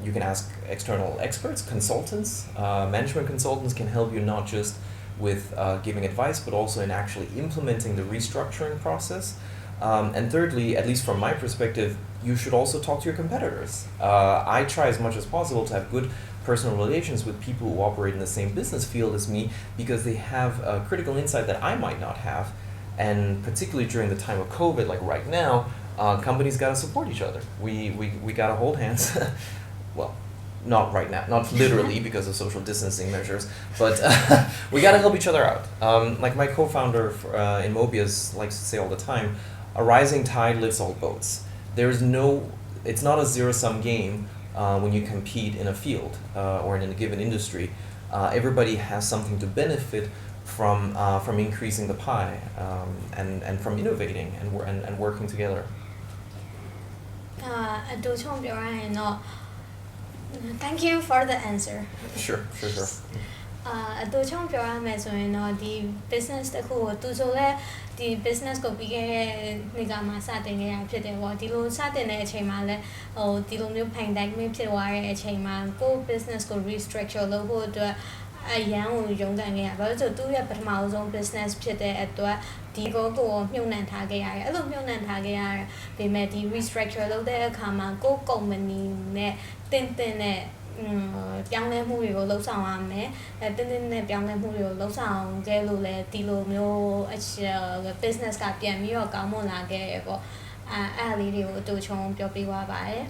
you can ask external experts, consultants. Management consultants can help you not just with giving advice, but also in actually implementing the restructuring process. And thirdly, at least from my perspective, you should also talk to your competitors. I try as much as possible to have good personal relations with people who operate in the same business field as me because they have a critical insight that I might not have. And particularly during the time of COVID, like right now, companies got to support each other. We got to hold hands. Well, not right now, not literally because of social distancing measures, but we got to help each other out. Like my co-founder in Mobius likes to say all the time, a rising tide lifts all boats. It's not a zero-sum game when you compete in a field or in a given industry. Everybody has something to benefit from increasing the pie and from innovating and working together. Thank you for the answer. Sure. အတူချုံပြောရမယ်ဆိုရင်တော့ဒီ business တစ်ခုကိုသူဆိုလဲဒီ business ကိုပြီးခဲ့တဲ့နေ့ကမှစတင်ခဲ့ရဖြစ်တယ်ပေါ့ဒီလိုစတင်တဲ့အချိန်မှာလဲဒီလိုမျိုး pandemic ဖြစ်သွားတဲ့အချိန်မှာကို business ကို restructure လုပ်ဖို့အတွက်အရန်ကိုရုန်းကန်ခဲ့ရဘာလို့ဆိုသူ့ရဲ့ပထမဆုံး business ဖြစ်တဲ့အတွက်ဒီကိုမြုပ်နှံထားခဲ့ရတယ်အဲ့လိုမြုပ်နှံထားခဲ့ရပေမဲ့ဒီ restructure လုပ်တဲ့အခါမှာကို company နဲ့တင်တဲ့ပြောင်းလဲမှုတွေကိုလှုပ်ဆောင်ရမယ်တင်းနဲ့ပြောင်းလဲမှုတွေကိုလှုပ်ဆောင်ခဲ့လို့လဲဒီလိုမျိုး business ကပြန်ပြီးတော့ကောင်းမွန်လာခဲ့ရပေါ့အဲ့လေးတွေကိုအတူချုံပြောပြသွားပါတယ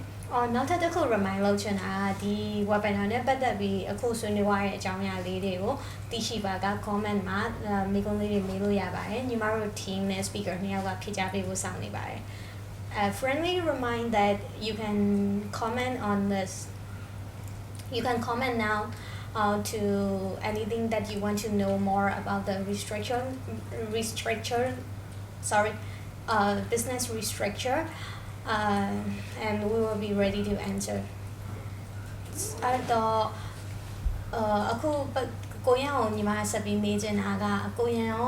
်နောက်ထပ်တစ်ခု remind လုပ်ချင်တာကဒီ webinar နဲ့ပတ်သက်ပြီးအခုဆွေးနွေးသွားတဲ့အကြောင်းအရာလေးတွေကိုသိရှိပါက comment မှာမိကုန်းလေးတွေမေးလို့ရပါတယ်ညီမတို့ team နဲ့ speaker နှစ်ယောက်ကဖြေကြားပေးဖို့စောင့်နေပါတယ်friendly remind that you can comment on this you can comment now to anything that you want to know more about the business restructure and we will be ready to answer အဲ့တော့အခုကိုရန်ကိုညီမဆက်ပြီးမေးချင်တာကကိုရန်ရော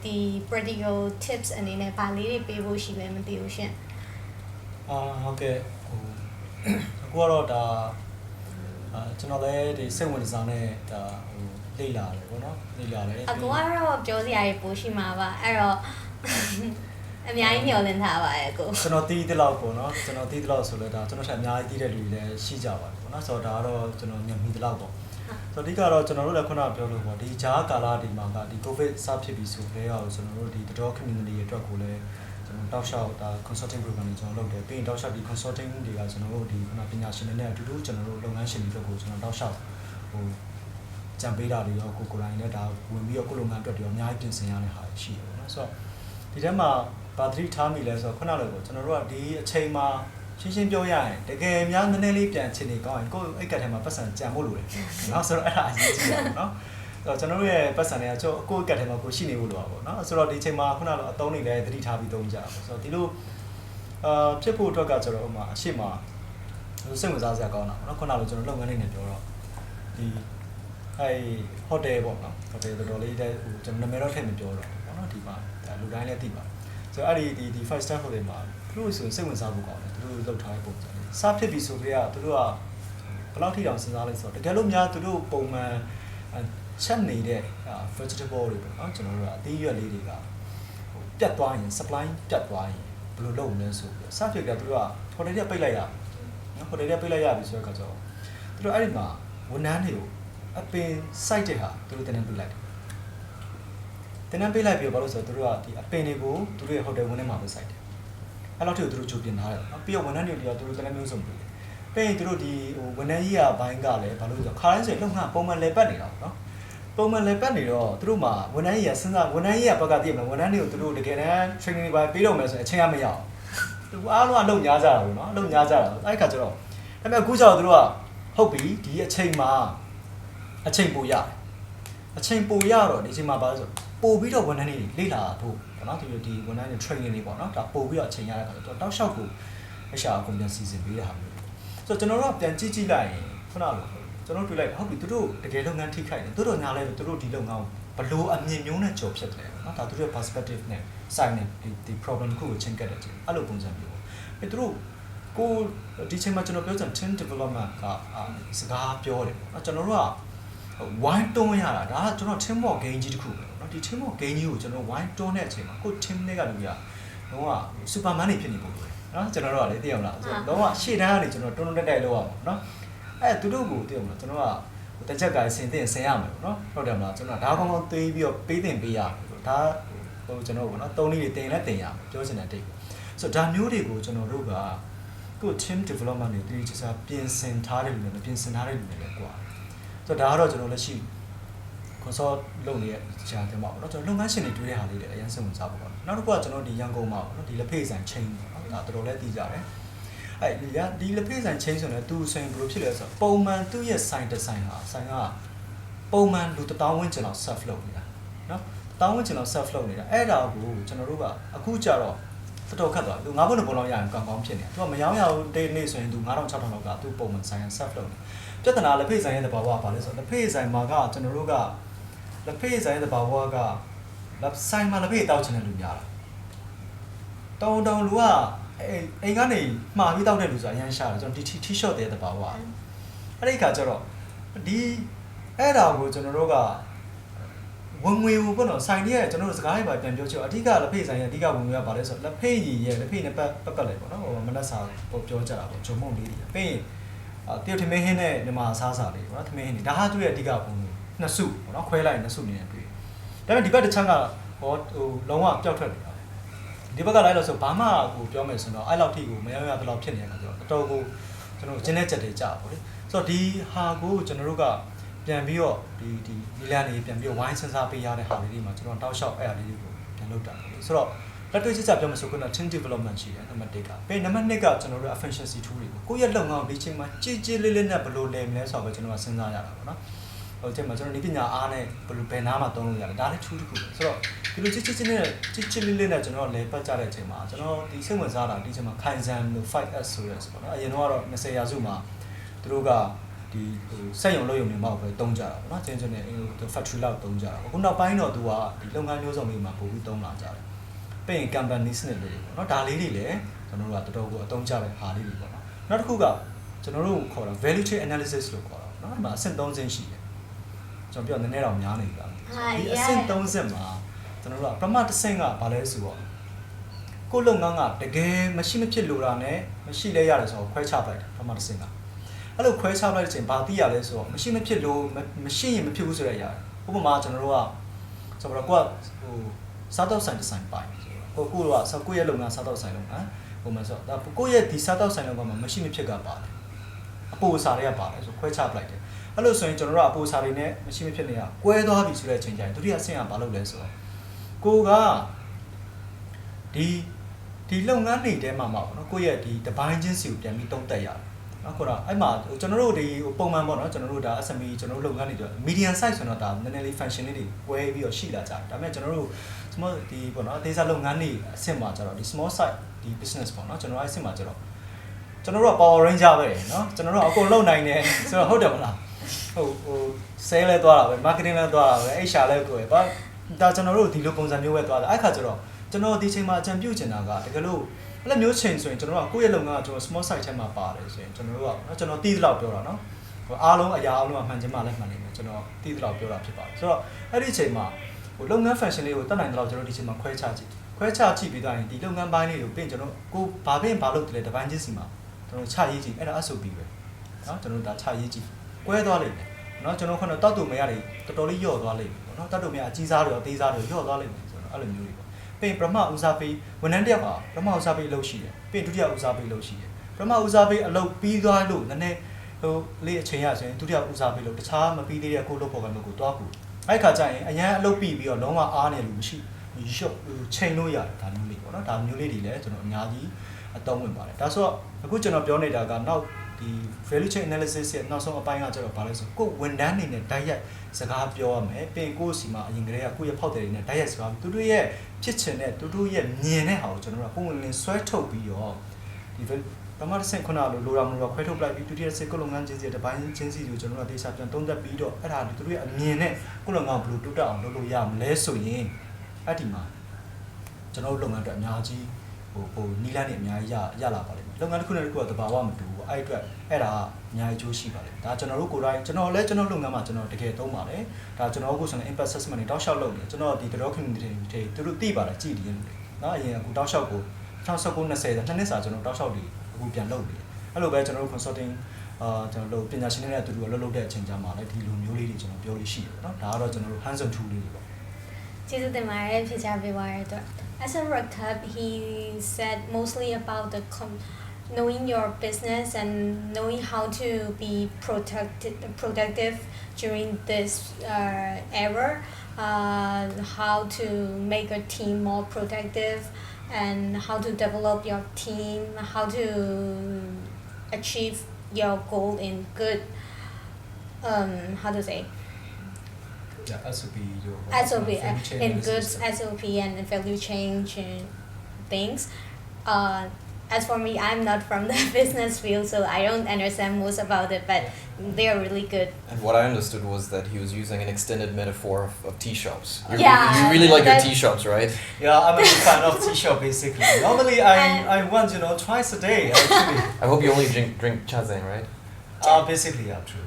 ဒီ practical tips အနေနဲ့ဗာလေးတွေပေးဖို့ရှိလဲမသိဘူးရှင်ဟုတ်ကဲ့အခုကတော့ဒါကျွန်တော်လည်းဒီစိတ်ဝင်စားနဲ့ဒါလေ့လာတယ်ပေါ့နော်လေ့လာတယ်အကူကတော့ပြောစရာတွေပိုရှိမှာပါအဲ့တော့အများကြီးညှော်လင့်ထားပါတယ်အကူကျွန်တော်တီးတဲ့လောက်ပေါ့နော်ကျွန်တော်တီးတဲ့လောက်ဆိုလဲဒါကျွန်တော်ထက်အများကြီးတီးတဲ့လူတွေလည်းရှိကြပါတယ်ပေါ့နော်ဆိုတော့ဒါကတော့ကျွန်တော်မြင်မိတဲ့လောက်ပေါ့ဆိုတော့အဓိကတော့ကျွန်တော်တို့လည်းခုနပြောလို့ပေါ့ဒီဂျားကာလာဒီမှာကဒီ covid စဖြစ်ပြီးဆိုလဲအောင်ကျွန်တော်တို့ဒီတတော် community ရဲ့အတွက်ကိုလည်းကျွန်တော်တောက်လျှောက်ဒါ consulting program တွေကျွန်တော်လုပ်တယ်ပြီးရင်တောက်လျှောက်ဒီ consulting တွေကကျွန်တော်တို့ဒီခုနပညာရှင်တွေနဲ့အတူတူကျွန်တော်တို့လုပ်ငန်းရှင်တွေအတွက်ကိုကျွန်တော်တောက်လျှောက်ကြံပေးတာတွေရောကိုယ်တိုင်လည်းဒါဝင်ပြီးတော့ကိုယ်လုပ်ငန်းအတွက်တွေရောအများကြီးပြင်ဆင်ရတဲ့ဟာရှိတယ်ပေါ့နော်ဆိုတော့ဒီထဲမှာဘာသတိထားမိလဲဆိုတော့ခုနလိုပေါ့ကျွန်တော်တို့ကဒီအချိန်မှာရှင်းပြောရရင်တကယ်များနည်းနည်းလေးပြန်ချင်နေကောင်းရင်ကိုယ်အိတ်ကတ်ထဲမှာပတ်စံကြံဖို့လိုတယ်နော်ဆိုတော့အဲ့ဒါအရေးကြီးတယ်ပေါ့နော်အဲ့တော့ကျွန်တော်တို့ရဲ့ပတ်စံတွေကကိုယ့်အိတ်ကတ်ထဲမှာကိုရှိနေဖို့လိုပါပေါ့နော်ဆိုတော့ဒီအချိန်မှာခုနလိုအသုံးတွေလည်းသတိထားပြီးသုံးကြပါဆိုတော့ဒီလိုဖြစ်ဖို့အတွက်ကကျွန်တော်ဥမာအရှိမစိတ်ဝင်စားစရာကောင်းတာပေါ့နော်ခုနလိုကျွန်တော်လုပ်ငန်းလေးနဲ့ပြောတော့ဒီဟိုတယ်ပေါ့နော်ဟိုတယ်တော်တော်လေးတဲ့ဟိုကျွန်တော်နာမည်တော့ထည့်မပြောတော့ပေါ့နော်ဒီမှာလူတိုင်းလည်းသိပါဆိုတော့အဲ့ဒီ five star hotel မှာသူတို့ဆိုစိတ်ဝင်စားဖို့ကောင်းတယ်သူတို့လောက်ထားတဲ့ပုံစံလေးစားဖြစ်ပြီးဆိုကြရသူတို့ကဘယ်လောက်ထိတောင်စဉ်းစားလဲဆိုတော့တကယ်လို့များသူတို့ပုံမှန်ချက်နေတဲ့ vegetable တွေပေါ့နော်ကျွန်တော်တို့ကအသီးရွက်လေးတွေကပြတ်သွားရင် supply ပြတ်သွားရင်ဘယ်လိုလုပ်မလဲဆိုပြီးစားဖြစ်ကြသူတို့က hotel တွေပိတ်လိုက်ရနော် hotel တွေပိတ်လိုက်ရပြီဆိုတော့ကကြောသူတို့အဲ့ဒီမှာဝန်ထမ်းတွေကိုအပင် site တဲ့ဟာသူတို့တင်နေပြလိုက်တယ်တင်နေပေးလိုက်ပြီးတော့ဘာလို့ဆိုတော့သူတို့ကဒီအပင်တွေကိုသူတို့ရဲ့ hotel ဝင်ထဲမှာပဲ site တယ်အဲ့လောက်ထိသူတို့ကြိုတင်ထားတယ်နော်ပြီးတော့ဝန်ထမ်းတွေတွေကသူတို့တင်နေမျိုးစုံပြီးပြီးရင်သူတို့ဒီဝန်ထမ်းကြီးကဘိုင်းကလည်းဘာလို့ဆိုတော့ခါတိုင်းဆိုရင်လုံငါပုံမှန်လဲပတ်နေတာပေါ့နော်ပုံမှန်လဲပတ်နေတော့သူတို့မှာဝန်ထမ်းကြီးကစဉ်းစားဝန်ထမ်းကြီးကဘက်ကတည်မလားဝန်ထမ်းတွေကိုသူတို့တကယ်တမ်း training တွေပါပေးတော့မယ်ဆိုရင်အချိန်ကမရအောင်သူအားလုံးကလုံညာကြတာပေါ့နော်လုံညာကြတာအဲ့ခါကျတော့အဲ့မဲ့အခုကျတော့သူတို့ကဟုတ်ပြီဒီအချိန်မှာအချိန်ပိုရတယ်အချိန်ပိုရတော့ဒီအချိန်မှာဘာလို့ဆိုပို့ပြီးတော့ဝန်ထမ်းတွေလေ့လာဖို့ပေါ့နော်ဒီဝန်ထမ်းတွေ training တွေပေါ့နော်ဒါပို့ပြီးတော့အချိန်ရတဲ့ခါကျတော့တောက်လျှောက်ကိုအရှာအကုန်ပြန်စီစဉ်ပေးတဲ့ဟာမျိုးဆိုတော့ကျွန်တော်တို့ကပြန်ကြည့်လိုက်ရင်ခုနလိုကျွန်တော်တွေ့လိုက်ဟုတ်ပြီသူတို့တကယ်လုပ်ငန်းထိခိုက်တယ်သူတို့ညာလဲသူတို့ဒီလုပ်ငန်းကိုဘလို့အမြင်မျိုးနဲ့ကြော်ဖြစ်တယ်နော်ဒါသူတို့ perspective နဲ့ side နဲ့ဒီ problem ကိုချင်းကတ်တယ်အဲ့လိုပုံစံမျိုးအဲသူတို့ကိုဒီချိန်မှာကျွန်တော်ပြောချင် team development ကစကားပြောတယ်ပေါ့နော်ကျွန်တော်တို့ကဝိုင်းတွန်းရတာဒါကကျွန်တော် team work game ကြီးတစ်ခုပဲเนาะဒီ team work game ကြီးကိုကျွန်တော်ဝိုင်းတွန်းတဲ့အချိန်မှာကို team တွေကလူကြီးကတော့ superman တွေဖြစ်နေပုံပဲเนาะကျွန်တော်တို့ကလေသိအောင်လားဆိုတော့ရှေ့တန်းကနေကျွန်တော်တွန်းတက်လောက်ရအောင်เนาะအဲသူတို့ကိုသိအောင်လားကျွန်တော်ကတစ်ချက်ကဆင်ရမယ်ပေါ့เนาะဟုတ်တယ်မလားကျွန်တော်ဒါကောင်းကောင်းသေးပြီးတော့ပေးတင်ပေးရမယ်ဒါကျွန်တော်ပေါ့เนาะသုံးနည်းတွေတင်လည်းတင်ရမယ်ပြောချင်တဲ့တိတ်ဆိုတော့ဒါမျိုးတွေကိုကျွန်တော်တို့ကကို team development တွေတည်ကြစားပြင်ဆင်ထားတဲ့လူတွေနဲ့ပြင်ဆင်ထားတဲ့လူတွေလည်းကွာဆိုတော့ဒါကတော့ကျွန်တော်လက်ရှိ consult လုပ်နေတဲ့ဂျာတ်မှာပေါ့နော်ကျွန်တော်လုပ်ငန်းရှင်တွေတွေ့တဲ့ဟာလေးတွေအရင်စဉ်းစားဖို့ပေါ့နောက်တစ်ခုကကျွန်တော်ဒီရန်ကုန်မှာပေါ့နော်ဒီလက်ဖေးဆိုင် chain ပေါ့နော်ဒါတော်တော်လေးသိကြတယ်ဒီလက်ဖေးဆိုင် chain ဆိုရင်သူဆိုင်ဘယ်လိုဖြစ်လဲဆိုတော့ပုံမှန်သူ့ရဲ့ဆိုင်တစ်ဆိုင်ဟာဆိုင်ကပုံမှန်လူ1000ဝန်းကျင်လောက် serve လုပ်နေတာနော်1000ဝန်းကျင်လောက် serve လုပ်နေတာအဲ့ဒါကိုကျွန်တော်တို့ကအခုကြတော့တော်ခတ်သွားသူ9ဘုံလောက်ရရင်ကောင်းကောင်းဖြစ်နေတာသူကမရောင်းရဘူးနေ့ဆိုရင်သူ9000 6000လောက်ကသူပုံမှန်ဆိုင် serve လုပ်နေ ပြဿနာလက်ဖေးဆိုင်ရဲ့တဘာဝကဘာလဲဆိုတော့လက်ဖေးဆိုင်မှာကကျွန်တော်တို့ကလက်ဖေးဆိုင်ရဲ့တဘာဝကလက်ဆိုင်မှာလက်ဖေးတောက်ချင်တဲ့လူများတာတောင်လူကအိမ်ကနေမှားပြီးတောက်တဲ့လူဆိုအရန်ရှာတယ်ကျွန်တော်ဒီ T-shirt တဲ့တဘာဝအဲ့ဒီခါကျတော့ဒီအဲ့ဒါကိုကျွန်တော်တို့ကဝင်ငွေကိုပေါ့နော်ဆိုင်ရဲ့ကျွန်တော်တို့စကားလေးပါပြန်ပြောချင်အဓိကလက်ဖေးဆိုင်ရဲ့အဓိကဝင်ငွေကဘာလဲဆိုတော့လက်ဖေးရည်ရဲ့လက်ဖေးနဲ့ပတ်လိုက်ပေါ့နော်ဟိုမနက်စာပြောကြတာပေါ့ဂျုံမုံလေးတွေပြီးတရုတ်ထမင်းဟင်းနဲ့မြန်မာစားစာလေးပေါ့နော်ထမင်းဟင်းတွေဒါဟာသူ့ရဲ့အဓိကဝင်ငွေနှစ်စုပေါ့နော်ခွဲလိုက်နှစ်စုနေနေတွေ့ဒါပေမဲ့ဒီဘက်တစ်ချမ်းကဟိုလုံးဝပျောက်ထွက်နေတာဒီဘက်ကလိုက်လို့ဆိုဘာမှကိုပြောမယ်ဆိုတော့အဲ့လောက်ထိကိုမရရတော့ဖြစ်နေတာဆိုတော့တော်ကိုကျွန်တော်ကျင်းတဲ့ချက်တွေကြာပေါ့လေဆိုတော့ဒီဟာကိုကျွန်တော်တို့ကပြန်ပြီးတော့ဒီနီလန်နေပြန်ပြီးတော့ဝိုင်းစဉ်းစားပေးရတဲ့ဟာလေးတွေမှာကျွန်တော်တောက်လျှောက်အဲ့အရာလေးတွေကိုပြန်လုပ်တာပေါ့လေဆိုတော့လက်တွေ့စစ်စစ်ပြောမယ်ဆိုကတော့ team development ရှိတယ်နံပါတ်1ကပြီးနံပါတ်2ကကျွန်တော်တို့ efficiency tool တွေကိုယ့်ရဲ့လုပ်ငန်းကိုဒီချိန်မှာကြည်ကြည်လေးလေးနဲ့ဘယ်လိုလဲမလဲဆိုတော့ကျွန်တော်ကစဉ်းစားရတာပေါ့နော်ဟိုချိန်မှာကျွန်တော်ဒီပညာအားနဲ့ဘယ်နားမှာသုံးလို့ရတယ်ဒါလည်း tool တစ်ခုပဲဆိုတော့ဒီလိုကြည်ကြည်လေးလေးနဲ့ကျွန်တော်လဲပတ်ကြတဲ့အချိန်မှာကျွန်တော်ဒီစိတ်ဝင်စားတာဒီချိန်မှာ Kaizen လို့ 5S ဆိုရဲဆိုတော့အရင်တော့20ရာစုမှာသူတို့ကဒီစက်ရုံလုပ်ရုံတွေမှာပဲတုံးကြတာပေါ့နော်ချင်းချင်းနဲ့ factory လောက်တုံးကြတာအခုနောက်ပိုင်းတော့သူကဒီလုပ်ငန်းမျိုးစုံတွေမှာပို့ပြီးတုံးလာကြတယ်ပြီးရင် company စနစ်တွေပေါ့နော်ဒါလေးတွေလည်းကျွန်တော်တို့ကတော်တော်ကိုအသုံးကျတဲ့ဟာလေးတွေပေါ့နော်နောက်တစ်ခုကကျွန်တော်တို့ခေါ်တာ value chain analysis လို့ခေါ်တာပေါ့နော်ဒီမှာအဆင့်3ဆင့်ရှိတယ်ကျွန်တော်ပြောနည်းနည်းတော့များနေပြီလားဒီအဆင့်3ဆင့်မှာကျွန်တော်တို့ကပထမတစ်ဆင့်ကဘာလဲဆိုတော့ကိုယ်လုပ်ငန်းကတကယ်မရှိမဖြစ်လိုတာနဲ့မရှိလဲရတယ်ဆိုတော့ခွဲခြားလိုက်တယ်ပထမတစ်ဆင့်ကအဲ့လိုခွဲခြားလိုက်တဲ့အချိန်ဘာသိရလဲဆိုတော့မရှိမဖြစ်လို့မရှိရင်မဖြစ်ဘူးဆိုတဲ့အရာဥပမာကျွန်တော်တို့ကဆိုတော့ကိုကဟိုစားတော့ဆိုင်ဒီဇိုင်းပိုင်ကိုကကိုရဲ့လုပ်ငန်းစားတော့ဆိုင်လုပ်ငန်းဟိုမှာဆိုတော့ကိုရဲ့ဒီစားတော့ဆိုင်လုပ်ငန်းမှာမရှိမဖြစ်ကပါတယ်အပိုစာတွေကပါတယ်ဆိုခွဲခြားလိုက်တယ်အဲ့လိုဆိုရင်ကျွန်တော်တို့ကအပိုစာတွေနဲ့မရှိမဖြစ်နေတာကွဲသွားပြီဆိုတဲ့အချိန်ကျရင်ဒုတိယအဆင့်ကဘာလုပ်လဲဆိုတော့ကိုကဒီလုပ်ငန်းတွေထဲမှာပေါ့နော်ကိုရဲ့ဒီတပိုင်းချင်းစီကိုပြန်ပြီးတုံးတက်ရတယ်နော်ခေါ်တော့အဲ့မှာကျွန်တော်တို့ဒီပုံမှန်ပေါ့နော်ကျွန်တော်တို့ဒါ SME ကျွန်တော်တို့လုပ်ငန်းတွေတော့ medium size ဆိုတော့ဒါနည်းနည်းလေး function လေးတွေကွဲပြီးတော့ရှိလာကြတယ်ဒါပေမဲ့ကျွန်တော်တို့ small ဒီပေါ့နော်အသေးစားလုပ်ငန်းတွေအဆင့်မှာကျတော့ဒီ small size ဒီ business ပေါ့နော်ကျွန်တော်အဲ့အဆင့်မှာကျတော့ကျွန်တော်တို့က power ranger ပဲနော်ကျွန်တော်တို့အကုန်လုပ်နိုင်တယ်ဆိုတော့ဟုတ်တယ်မလားဟို sale လဲသွားတာပဲ marketing လဲသွားတာပဲ HR လဲကိုပဲဒါကျွန်တော်တို့ဒီလိုပုံစံမျိုးပဲသွားတယ်အဲ့ခါကျတော့ကျွန်တော်ဒီချိန်မှာအကြံပြုချင်တာကတကယ်လို့အဲ့လိုမျိုးချိန်ဆိုရင်ကျွန်တော်ကကိုယ့်ရဲ့လုပ်ငန်းကကျွန်တော် small size ထဲမှာပါတယ်ဆိုရင်ကျွန်တော်တို့ကနော်ကျွန်တော်တီးသလောက်ပြောတာနော်ဟိုအားလုံးအရာအားလုံးကမှန်ချင်မှလည်းမှန်နေမယ်ကျွန်တော်တီးသလောက်ပြောတာဖြစ်ပါတယ်ဆိုတော့အဲ့ဒီချိန်မှာဟိုလုပ်ငန်း function လေးကိုတတ်နိုင်တဲ့လောက်ကျွန်တော်ဒီချိန်မှာခွဲခြားကြည့်ပြီးသွားရင်ဒီလုပ်ငန်းပိုင်းလေးကိုပြင်ကျွန်တော်ကိုဘာလုပ်တယ်လဲတစ်ပိုင်းချင်းစီမှာကျွန်တော်ချရေးကြည့်အဲ့ဒါ SOP ပဲနော်ကျွန်တော်ဒါချရေးကြည့်ကွဲသွားလိမ့်မယ်နော်ကျွန်တော်ခုနတောက်တူမရတွေတော်တော်လေးညော့သွားလိမ့်မယ်နော်တောက်တူမရအကြီးစားတွေရောသေးစားတွေရောညော့သွားလိမ့်မယ်ဆိုတော့အဲ့လိုမျိုးတွေပေါ့ပြင်ပထမဦးစားပေးဝန်ထမ်းတစ်ယောက်ကပထမဦးစားပေးအလုပ်ရှိတယ်ပြင်ဒုတိယဦးစားပေးအလုပ်ရှိတယ်ပထမဦးစားပေးအလုပ်ပြီးသွားလို့နည်းနည်းဟိုလေးအချိန်ရဆိုရင်ဒုတိယဦးစားပေးလို့တခြားမပြီးသေးတဲ့ကိုလုပ်ဖို့ကလုပ်ကိုတွားဖို့အဲ့ခါကျရင်အရန်အလုပ်ပြီးတော့လုံးဝအားနေလို့မရှိရှော့ချိန်လို့ရတယ်ဒါမျိုးလေးပေါ့နော်ဒါမျိုးလေးတွေလည်းကျွန်တော်အများကြီးအသုံးဝင်ပါတယ်ဒါဆိုတော့အခုကျွန်တော်ပြောနေတာကနောက်ဒီ value chain analysis ရဲ့နောက်ဆုံးအပိုင်းကကျတော့ဘာလဲဆိုကိုဝန်ထမ်းတွေနဲ့တိုက်ရိုက်စကားပြောရမယ်ပြင်ကိုစီမှာအရင်ကတည်းကကိုရဲ့ဖောက်တယ်တွေနဲ့တိုက်ရိုက်စကားသူတို့ရဲ့ဖြစ်ချင်တဲ့သူတို့ရဲ့မြင်တဲ့ဟာကိုကျွန်တော်ကပုံဝင်ဆွဲထုတ်ပြီးတော့ဒီပမာတစ်ဆင့်ခုနလိုရာမလို့ခွဲထုတ်လိုက်ပြီးဒုတိယဆင့်ကိုလုပ်ငန်းချင်းစီတစ်ပိုင်းချင်းစီကိုကျွန်တော်တို့ဒေတာပြန်သုံးသပ်ပြီးတော့အဲ့ဒါသူတို့ရဲ့အမြင်နဲ့ကိုလုပ်ငန်းဘယ်လိုတိုးတက်အောင်လုပ်လို့ရမလဲဆိုရင်အဲ့ဒီမှာကျွန်တော်တို့လုပ်ငန်းအတွက်အများကြီးဟိုနီးလန်းနေအများကြီးရလာပါလိမ့်မယ်လုပ်ငန်းတစ်ခုနဲ့တစ်ခုကတဘာဝမတူဘူးအဲ့အတွက်အဲ့ဒါအများကြီးအကျိုးရှိပါလိမ့်မယ်ဒါကျွန်တော်တို့ကိုယ်တိုင်ကျွန်တော်လည်းကျွန်တော်လုပ်ငန်းမှာကျွန်တော်တကယ်သုံးပါတယ်ဒါကျွန်တော်ကိုဆိုရင် impact assessment တွေတောက်လျှောက်လုပ်တယ်ကျွန်တော်ဒီ draw community တွေသူတို့သိပါတယ်ကြည့်တယ်လို့နော်အရင်အခုတောက်လျှောက်ကို2019 20နှစ်နှစ်စာကျွန်တော်တောက်လျှောက်တွေအခုပြန်လုပ်နေတယ်အဲ့လိုပဲကျွန်တော်တို့ consulting ကျွန်တော်တို့ပညာရှင်တွေနဲ့အတူတူလှုပ်တဲ့အချိန်ကြာမှာလည်းဒီလိုမျိုးလေးတွေကျွန်တော်ပြောလို့ရှိတယ်နော်ဒါကတော့ကျွန်တော်တို့ hands on tool လေးတွေပေါ့ကျေးဇူးတင်ပါတယ်ဖြေချပေးပါရတဲ့အတွက် As a recap, he said mostly about the knowing your business and knowing how to be productive during this era, how to make a team more productive, and how to develop your team, how to achieve your goal in good, how to say? Yeah, SOP in good SOP and value chain things. as for me, I'm not from the business field, so I don't understand most about it, but they are really good. And what I understood was that he was using an extended metaphor of tea shops. You really like your tea shops, right? Yeah, I'm a big fan of tea shop basically. Normally I want, twice a day actually. I hope you only drink chazeng, right? Basically, yeah, true.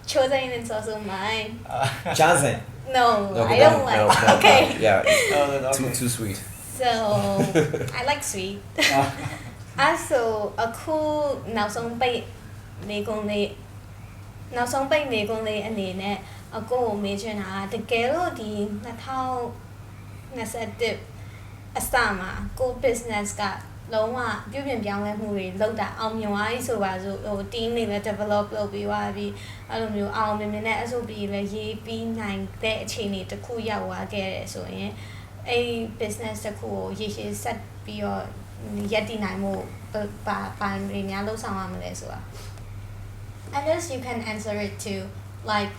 Chosen is also mine. Chazeng. No, Okay, I don't like. no. Okay. Yeah, Okay. too sweet. So I like sweet. အဲ့ဆိုအခုနောက်ဆုံးပိတ်နေကုန်လေးအနေနဲ့အကိုကိုမေးချင်တာတကယ်လို့ဒီ2021အစမှာကို business ကလုံးဝပြုပြင်ပြောင်းလဲမှုတွေလုပ်တာအောင်မြင်သွားပြီဆိုပါစို့ဟို team တွေလည်း develop လုပ်ပြီးသွားပြီအဲ့လိုမျိုးအောင်မြင်နဲ့ SOP လည်းရေးပြီးနိုင်တဲ့အခြေအနေတစ်ခုရောက်သွားခဲ့တယ်ဆိုရင်အဲ့ business တစ်ခုကိုရေရှည်ဆက်ပြီးတော့ရပ်တည်နိုင်မှုဘာတွေများလုပ်ဆောင်ရမလဲဆိုတာ Unless you can answer it too, like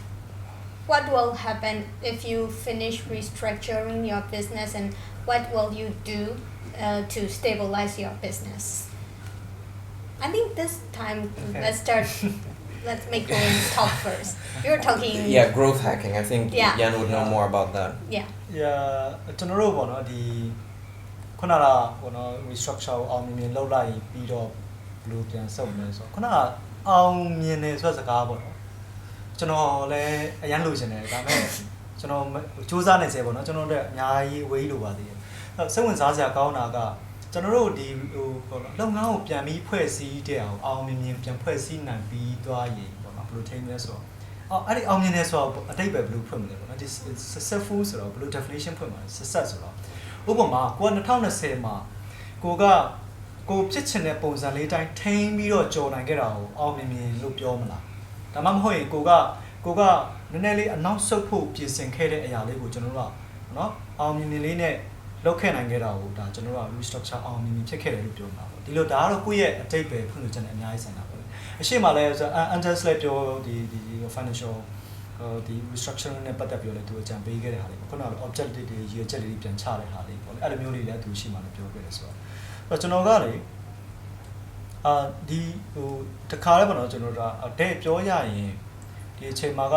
what will happen if you finish restructuring your business and what will you do to stabilize your business? I think this time let's make Korean talk first. You're talking Yeah, growth hacking. I think Yeah. Yan would know more about that. Yeah. Yeah ကျွန်တော်တို့ပေါ့နော်ဒီခုနကပေါ့နော် restructure ကိုအောင်မြင်လောက်လိုက်ပြီးတော့ဘယ်လိုပြန်ဆုပ်မလဲဆိုတော့ခုနကအောင်မြင်နေဆိုတဲ့စကားပေါ့နော်ကျွန်တော်လည်းအရန်လိုချင်တယ်ဒါပေမဲ့ကျွန်တော်စူးစမ်းနေစေပေါ့နော်ကျွန်တော်တို့အများကြီးဝေးလိုပါသေးတယ်စိတ်ဝင်စားစရာကောင်းတာကကျွန်တော်တို့ဒီဟိုပေါ့နော်လုပ်ငန်းကိုပြန်ပြီးဖွဲ့စည်းတဲ့အောင်မြင်ပြန်ဖွဲ့စည်းနိုင်ပြီးသွားရင်ပေါ့နော်ဘယ်လိုထိန်းလဲဆိုတော့အဲ့ဒီအောင်မြင်နေဆိုတော့အတိတ်ပဲဘယ်လိုဖွင့်မလဲပေါ့နော်ဒီ successful ဆိုတော့ဘယ်လို definition ဖွင့်မှာလဲ success ဆိုတော့ဥပမာကိုက2020မှာကိုဖြစ်ချင်တဲ့ပုံစံလေးတိုင်းထိန်းပြီးတော့ကြော်နိုင်ခဲ့တာကိုအောင်မြင်လို့ပြောမလားဒါမှမဟုတ်ရင်ကိုကနည်းနည်းလေးအနောက်ဆုတ်ဖို့ပြင်ဆင်ခဲ့တဲ့အရာလေးကိုကျွန်တော်တို့ကနော်အောင်မြင်လေးနဲ့လောက်ခဲ့နိုင်ခဲ့တာကိုဒါကျွန်တော်တို့က restructure အောင်မြင်ဖြစ်ခဲ့တယ်လို့ပြောမှာပေါ့ဒီလိုဒါကတော့ကိုယ့်ရဲ့အတိတ်ပဲဖွင့်လို့ချက်နဲ့အများကြီးဆိုင်တာပေါ့အရှိမလဲဆို unjust လည်းပြောဒီ financial ဒီ restructuring နဲ့ပတ်သက်ပြီးတော့လည်းသူအကြံပေးခဲ့တဲ့ဟာလေးပေါ့ခုနက objective တွေရည်ချက်လေးပြန်ချတဲ့ဟာလေးပေါ့အဲ့လိုမျိုးလေးလည်းသူရှိမှလည်းပြောခဲ့တယ်ဆိုတော့ကျွန်တော်ကလေဒီဟိုတခါလဲပေါ့နော်ကျွန်တော်တို့ကတဲ့ပြောရရင်ဒီအချိန်မှာက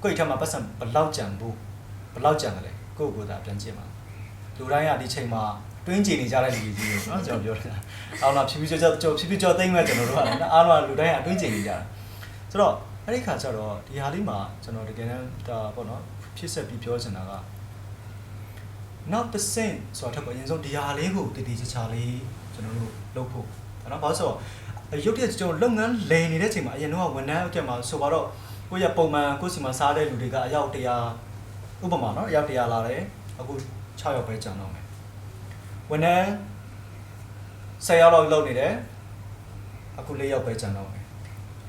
ကိုယ့်ထက်မှာပတ်စံဘလောက်ကြံဘူးဘလောက်ကြံတယ်လဲကိုယ့်ကိုယ်သာပြန်ကြည့်မှာလူတိုင်းကဒီချိန်မှာတွင်းကျင်နေကြတဲ့လူကြီးတွေနော်ကျွန်တော်ပြောတာအောင်လားဖြည်းဖြည်းကြောသိမ့်မဲ့ကျွန်တော်တို့ကအားလုံးလူတိုင်းကတွင်းကျင်နေကြတာဆိုတော့အဲ့ဒီခါကျတော့ဒီဟာလေးမှာကျွန်တော်တကယ်တမ်းဒါပေါ့နော်ဖြစ်ဆက်ပြီးပြောချင်တာကနောက်တစ်ဆင့်ဆိုတော့အရင်ဆုံးဒီဟာလေးကိုတည်ချာလေးကျွန်တော်တို့လုပ်ဖို့နော်ဘာလို့ဆိုတော့ရုပ်တရက်ကျွန်တော်လုပ်ငန်းလည်နေတဲ့အချိန်မှာအရင်တော့ဝန်ထမ်းအတက်မှာဆိုတော့ကိုရပုံမှန်ကိုစီမှာစားတဲ့လူတွေကအယောက်100ဥပမာနော်အယောက်100လာတယ်အခု6ယောက်ပဲကျန်တော့မယ်ဝန်ထမ်း10ယောက်လောက်လုပ်နေတယ်အခု4ယောက်ပဲကျန်တော့မယ်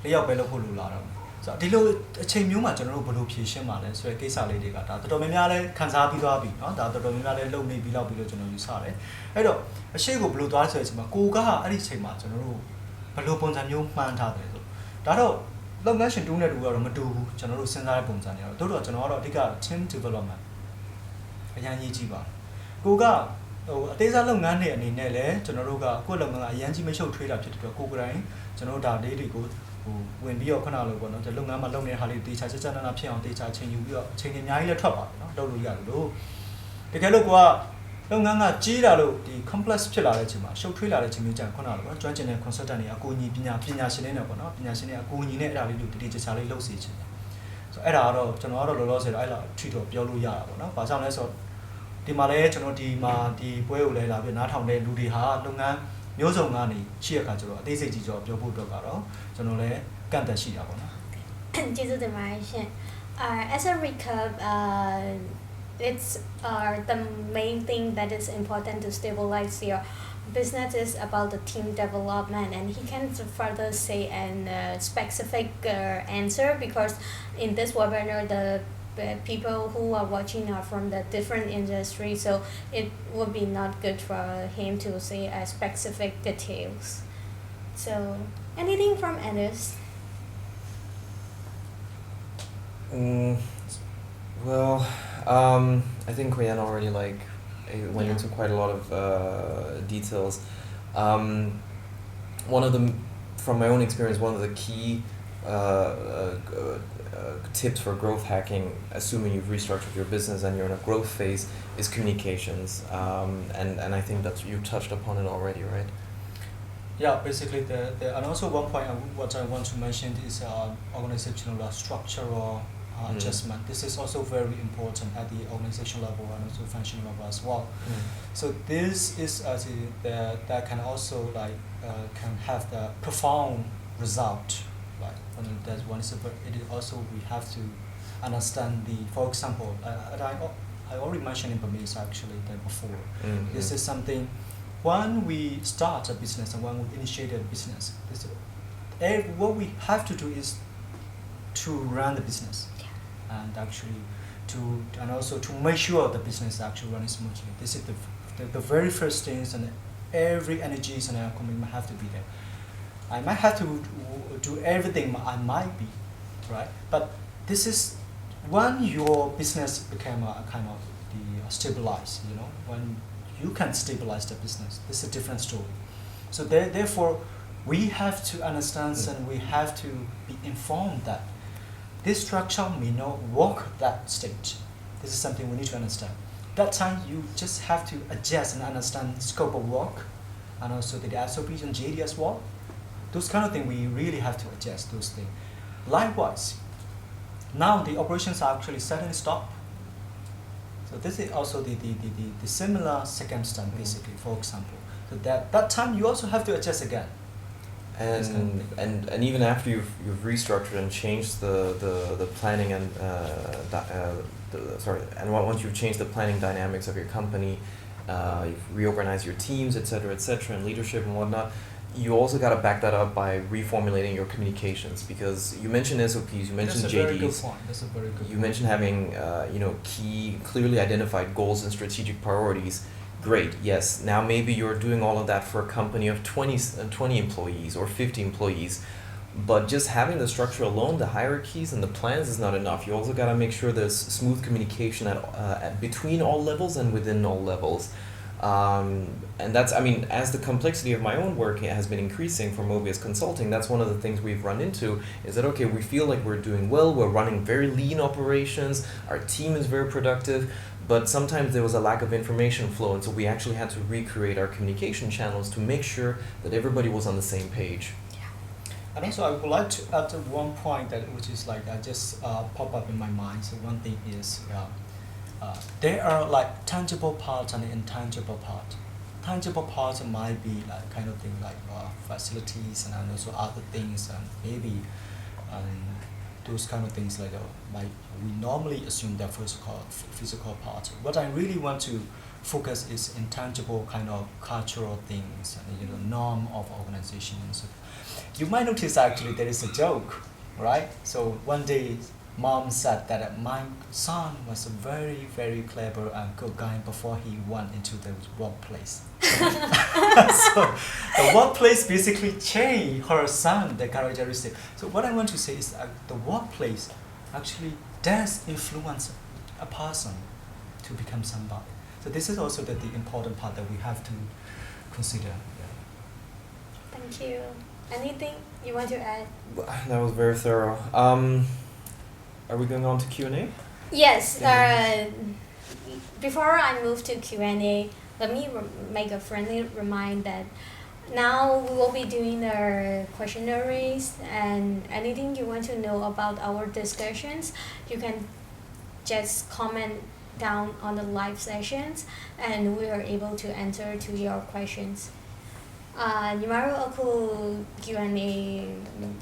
4ယောက်ပဲလုပ်ဖို့လိုလာတော့ဆိုတော့ဒီလိုအချိန်မျိုးမှာကျွန်တော်တို့ဘယ်လိုဖြေရှင်းမှာလဲဆိုတဲ့ကိစ္စလေးတွေကဒါတော်တော်များများလဲခန်းစားပြီးသွားပြီเนาะဒါတော်တော်များများလဲလုပ်နေပြီးလောက်ပြီးလို့ကျွန်တော်ယူဆတယ်အဲ့တော့အရှိကိုဘယ်လိုသွားဆိုတဲ့အချိန်မှာကိုကအဲ့ဒီအချိန်မှာကျွန်တော်တို့ဘယ်လိုပုံစံမျိုးမှန်းထားတယ်ဆိုဒါတော့လုပ်ငန်းရှင်တူးနဲ့တူကတော့မတူဘူးကျွန်တော်တို့စဉ်းစားတဲ့ပုံစံတွေတော့တို့တော့ကျွန်တော်ကတော့အဓိက team development အရင်ရေးကြည့်ပါကိုကဟိုအသေးစားလုပ်ငန်းတွေအနေနဲ့လဲကျွန်တော်တို့ကကိုယ့်လုပ်ငန်းကအရင်ကြီးမရှုပ်ထွေးတာဖြစ်တဲ့အတွက်ကိုယ်ကိုယ်တိုင်ကျွန်တော်တို့ဒါလေးတွေကိုဟိုဝင်ပြီးတော့ခုနလိုပေါ့နော်ဒီလုပ်ငန်းမှာလုပ်နေတဲ့ဟာလေးတေချာချက်နာဖြစ်အောင်တေချာချိန်ယူပြီးတော့အချိန်ကြီးအများကြီးလက်ထွက်ပါတယ်နော်လုပ်လို့ရတယ်လို့တကယ်လို့ကိုကလုပ်ငန်းကကြီးလာလို့ဒီ complex ဖြစ်လာတဲ့အချိန်မှာရှုပ်ထွေးလာတဲ့အချိန်မျိုးကျရင်ခုနလိုပေါ့ကျွမ်းကျင်တဲ့ consultant တွေအကူအညီပညာရှင်တွေနဲ့ပေါ့နော်ပညာရှင်တွေအကူအညီနဲ့အဲ့ဒါလေးကိုတေချာလေးလုပ်စေချင်တယ်ဆိုတော့အဲ့ဒါကတော့ကျွန်တော်ကတော့လောလောဆယ်တော့အဲ့လိုအထီတော့ပြောလို့ရတာပေါ့နော်ဘာကြောင့်လဲဆိုတော့ဒီမှာလဲကျွန်တော်ဒီမှာဒီပွဲကိုလဲလာပြီးနားထောင်တဲ့လူတွေဟာလုပ်ငန်းမျိုးစုံကနေရှိရခါကျတော့အသေးစိတ်ကြီးကြောပြောဖို့အတွက်ကတော့ကျွန်တော်လည်းကန့်သက်ရှိတာပေါ့နော်ကျေးဇူးတင်ပါတယ်ရှင် as a recap it's the main thing that is important to stabilize your business is about the team development and he can further say an specific answer because in this webinar the people who are watching are from the different industries so it would be not good for him to say specific details so anything from Anders well I think Koyan already like It went Yeah. into quite a lot of details. One of the, from my own experience, one of the key tips for growth hacking, assuming you've restructured your business and you're in a growth phase, is communications. And I think that you touched upon it already, right? Yeah, basically and also one point what I want to mention is organizational structural adjustment. This is also very important at the organization level and also function level as well. So this is that can also can have the profound result. Like that one is it is also we have to understand for example, I already mentioned in Burmese actually that before. This is something. When we start a business and when we initiate a business, what we have to do is to run the business, and actually and also to make sure the business is actually running smoothly. This is the very first things, and every energies and commitment have to be there. I might have to do everything I might be, right? But this is when your business became a kind of stabilized, when you can stabilize the business. This is a different story. So therefore, we have to understand and we have to be informed that this structure may not work that stage. This is something we need to understand. That time, you just have to adjust and understand scope of work, and also the SOPs and JD as well. Those kind of things, we really have to adjust those things. Likewise, now the operations are actually suddenly stopped. So this is also the similar circumstance, basically, for example. So that time you also have to adjust again. And even after you've restructured and changed the planning and once you've changed the planning dynamics of your company, you've reorganized your teams, etc., and leadership and whatnot. You also got to back that up by reformulating your communications, because you mentioned SOPs, you mentioned That's a JDs. very good point. That's a very good point. You mentioned having key, clearly identified goals and strategic priorities. Great, yes. Now maybe you're doing all of that for a company of 20 employees or 50 employees, but just having the structure alone, the hierarchies and the plans is not enough. You also got to make sure there's smooth communication between all levels and within all levels. And that's, as the complexity of my own work has been increasing for Mobius Consulting, that's one of the things we've run into, is that, okay, we feel like we're doing well, we're running very lean operations, our team is very productive, but sometimes there was a lack of information flow, and so we actually had to recreate our communication channels to make sure that everybody was on the same page. And also, I would like to add one point which is just pop up in my mind. So one thing is, there are tangible parts and intangible parts. Tangible parts might be kind of thing facilities and also other things, and maybe those kind of things we normally assume they're physical parts. What I really want to focus is intangible kind of cultural things and norm of organizations. You might notice actually there is a joke, right? So one day, Mom said that my son was a very, very clever and good guy before he went into the workplace. So the workplace basically changed her son, the characteristic. So what I want to say is the workplace actually does influence a person to become somebody. So this is also the important part that we have to consider. Thank you. Anything you want to add? That was very thorough. Are we going on to Q&A? Yes. Before I move to Q&A, let me make a friendly reminder that now we will be doing the questionnaires, and anything you want to know about our discussions, you can just comment down on the live sessions, and we are able to answer to your questions. ညီမတို့အခု Q&A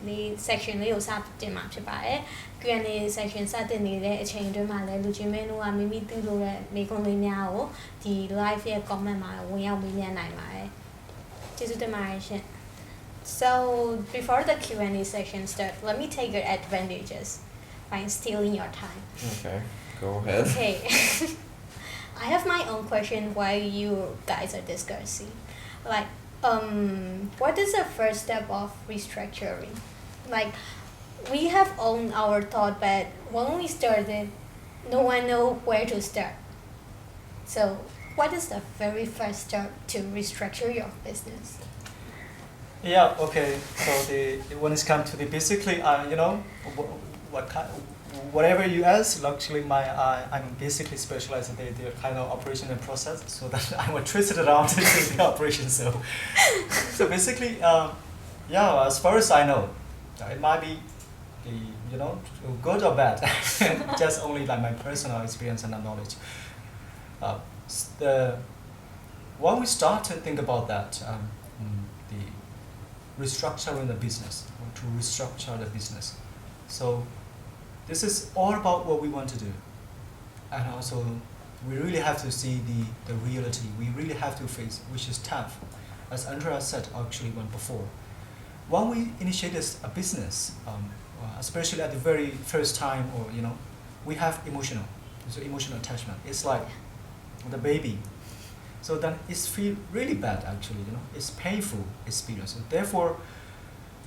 လေး section လေးကိုစတင်မှာဖြစ်ပါတယ် Q&A section စတင်နေတဲ့အချိန်အတွင်းမှာလည်းလူချင်းမင်းတို့ကမိမိသိလို့တဲ့မိကုံးလေးများကိုဒီ live ရဲ့ comment မှာဝင်ရောက်မေးမြန်းနိုင်ပါတယ်ကျေးဇူးတင်ပါတယ်ရှင် So before the Q&A section starts, let me take your advantages by stealing your time. Okay, go ahead. Okay. I have my own question while you guys are discussing. What is the first step of restructuring? We have owned our thought, but when we started, no one know where to start. So what is the very first step to restructure your business? Yeah. Okay. So when it's come to the basically, whatever you ask, actually I'm basically specialized in the kind of operation and process, so that I was twisted around in the operation. So basically, as far as I know, it might be good or bad, just only like my personal experience and knowledge. When we start to think about that, the restructuring the business, or to restructure the business. So this is all about what we want to do. And also, we really have to see the reality. We really have to face, which is tough. As Andrea said actually one before. When we initiate a business, especially at the very first time, or we have emotional attachment. It's like the baby. So then it feels really bad actually, it's painful experience. So therefore,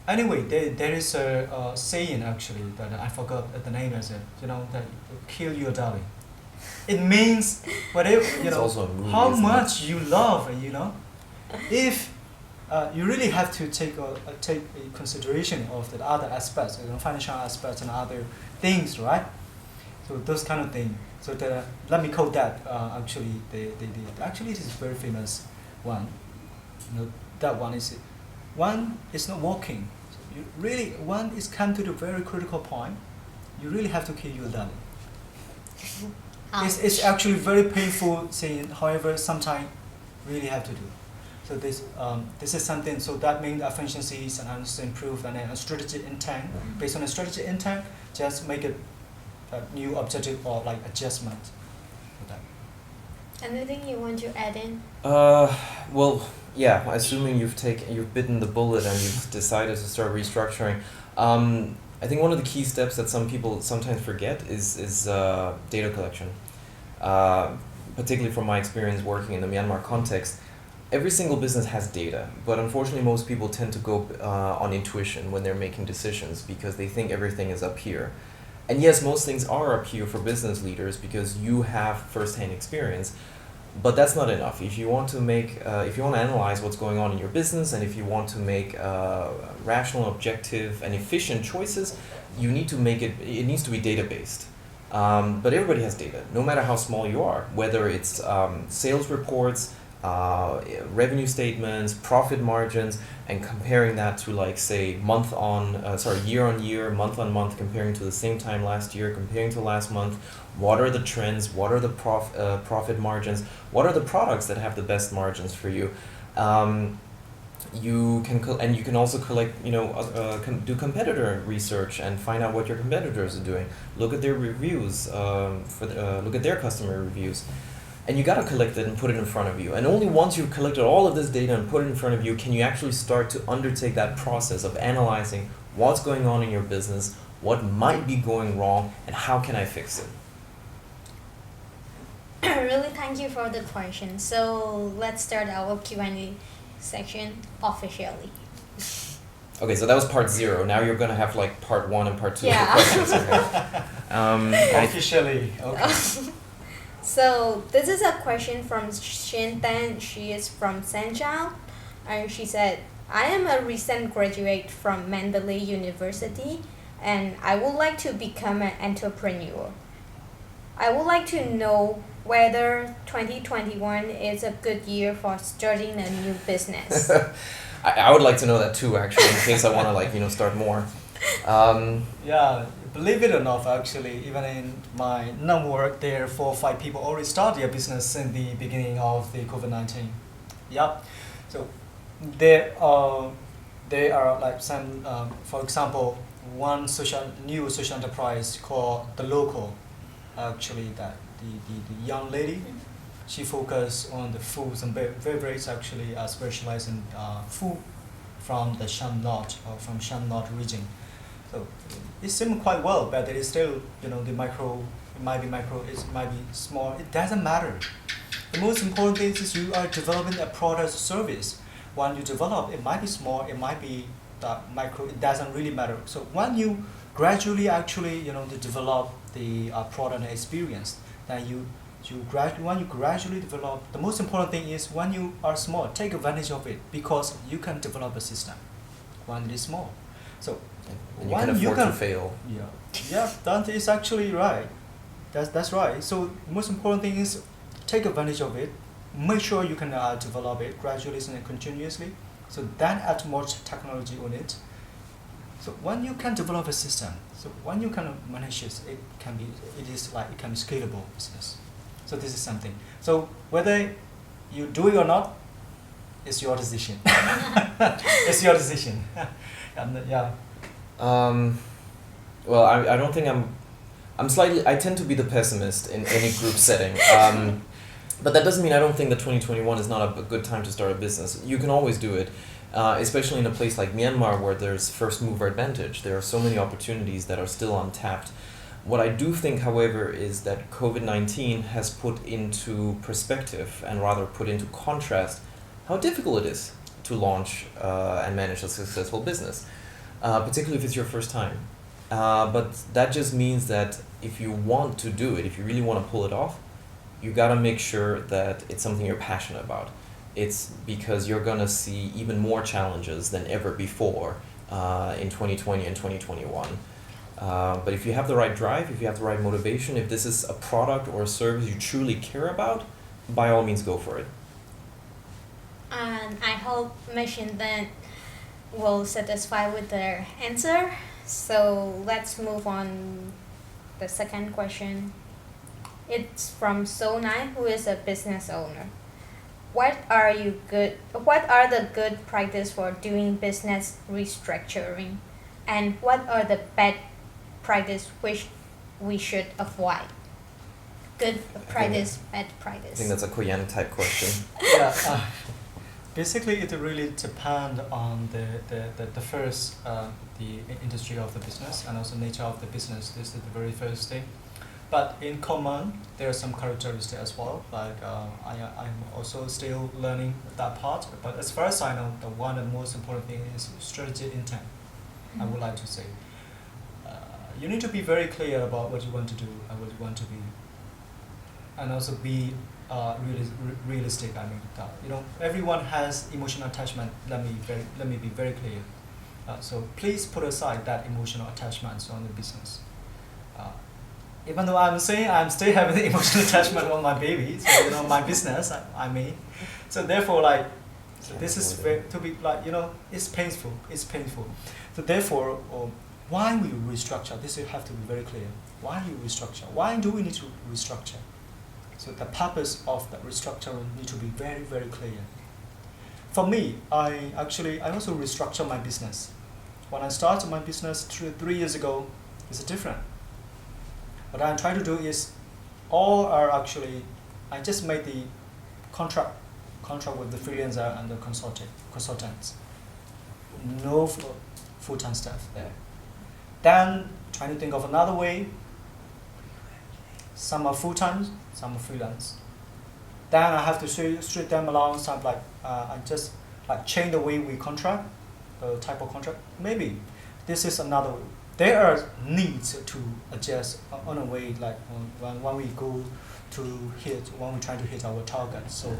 anyway, there is a saying actually that I forgot the name as it, that kill your darling. It means whatever, It's also a movie, how isn't it? much you love, if you really have to take a consideration of the other aspects, financial aspects and other things, right? So those kind of things. So let me quote that. Actually, actually it is a very famous one. That one is not working. So you really one is come to the very critical point. You really have to kill your darling. It's actually very painful saying. However, sometimes really have to do. So this is something. So that means efficiencies and improve, and then a strategy intent. Based on a strategy intent, just make it a new objective or like adjustment for that. Anything you want to add in? Well, yeah. Assuming you've bitten the bullet and you've decided to start restructuring, I think one of the key steps that some people sometimes forget is data collection. Particularly from my experience working in the Myanmar context, every single business has data, but unfortunately most people tend to go on intuition when they're making decisions because they think everything is up here. And yes, most things are up here for business leaders because you have first-hand experience, but that's not enough. If you want to analyze what's going on in your business, and if you want to make rational, objective, and efficient choices, you need to make it needs to be data-based. But everybody has data, no matter how small you are, whether it's sales reports, revenue statements, profit margins, and comparing that to say year on year, month on month, comparing to the same time last year, comparing to last month. What are the trends? What are the profit margins? What are the products that have the best margins for you? You can also collect, do competitor research and find out what your competitors are doing. Look at their reviews, look at their customer reviews. And you gotta collect it and put it in front of you. And only once you've collected all of this data and put it in front of you can you actually start to undertake that process of analyzing what's going on in your business, what might be going wrong, and how can I fix it. Really, thank you for the question. So let's start our Q&A section officially. Okay, so that was part 0. Now you're gonna have part 1 and part 2 Yeah. of the questions. Okay. Officially, okay. So this is a question from Shin Tan. She is from Sanjiao, and she said, I am a recent graduate from Mandalay University, and I would like to become an entrepreneur. I would like to know whether 2021 is a good year for starting a new business. I would like to know that too, actually, in case I want to start more. Yeah, believe it or not, actually, even in my network, there 4 or 5 people already started their business in the beginning of the COVID-19. Yeah, so there are some, for example, one new social enterprise called The Local. Actually, that the young lady, she focused on the foods and beverages. Actually, specialized in food from the Shan North or from Shan North region. So it seemed quite well, but it is still, the micro. It might be micro. It might be small. It doesn't matter. The most important thing is you are developing a product or service. When you develop, it might be small. It might be micro. It doesn't really matter. So when you gradually actually, to develop the product and experience, then you when you gradually develop, the most important thing is when you are small, take advantage of it because you can develop a system when it is small. So And you can afford to fail. Yeah, that is actually right. That's right. So most important thing is take advantage of it. Make sure you can develop it gradually and continuously. So then add more technology on it. So when you can develop a system, so when you can manage it, it can be scalable business. So this is something. So whether you do it or not, it's your decision. It's your decision. Yeah. Well, I don't think I tend to be the pessimist in any group setting. But that doesn't mean I don't think that 2021 is not a good time to start a business. You can always do it, especially in a place like Myanmar where there's first mover advantage. There are so many opportunities that are still untapped. What I do think, however, is that COVID-19 has put into perspective and rather put into contrast how difficult it is to launch and manage a successful business, particularly if it's your first time. But that just means that if you want to do it, if you really want to pull it off, you gotta make sure that it's something you're passionate about. It's because you're gonna see even more challenges than ever before in 2020 and 2021. But if you have the right drive, if you have the right motivation, if this is a product or a service you truly care about, by all means go for it. And I hope Mission then will satisfy with their answer. So let's move on the second question. It's from Sonai, who is a business owner. What are the good practice for doing business restructuring? And what are the bad practice which we should avoid? Good practice, bad practice. I think that's a Koyan type question. Yeah. Basically, it really depends on the first the industry of the business and also nature of the business. This is the very first thing. But in common, there are some characteristics as well. Like I'm also still learning that part. But as far as I know, the one and most important thing is strategic intent. I would like to say, you need to be very clear about what you want to do and what you want to be, and also be realistic. I mean, everyone has emotional attachment. Let me be very clear. So please put aside that emotional attachments on the business. Even though I'm saying I'm still having the emotional attachment on my baby, so my business, I mean. So therefore, this is it's painful. It's painful. So therefore, why we restructure? This you have to be very clear. Why you restructure? Why do we need to restructure? So the purpose of the restructuring need to be very, very clear. For me, I also restructure my business. When I started my business 3 years ago, it's different. What I'm trying to do is, I just made the contract with the freelancer and the consultants. No full-time staff there. Then trying to think of another way. Some are full-time, some are freelance. Then I have to straight them along. Some I just change the way we contract, the type of contract. Maybe this is another way. There are needs to adjust on a way when we go when we try to hit our target. So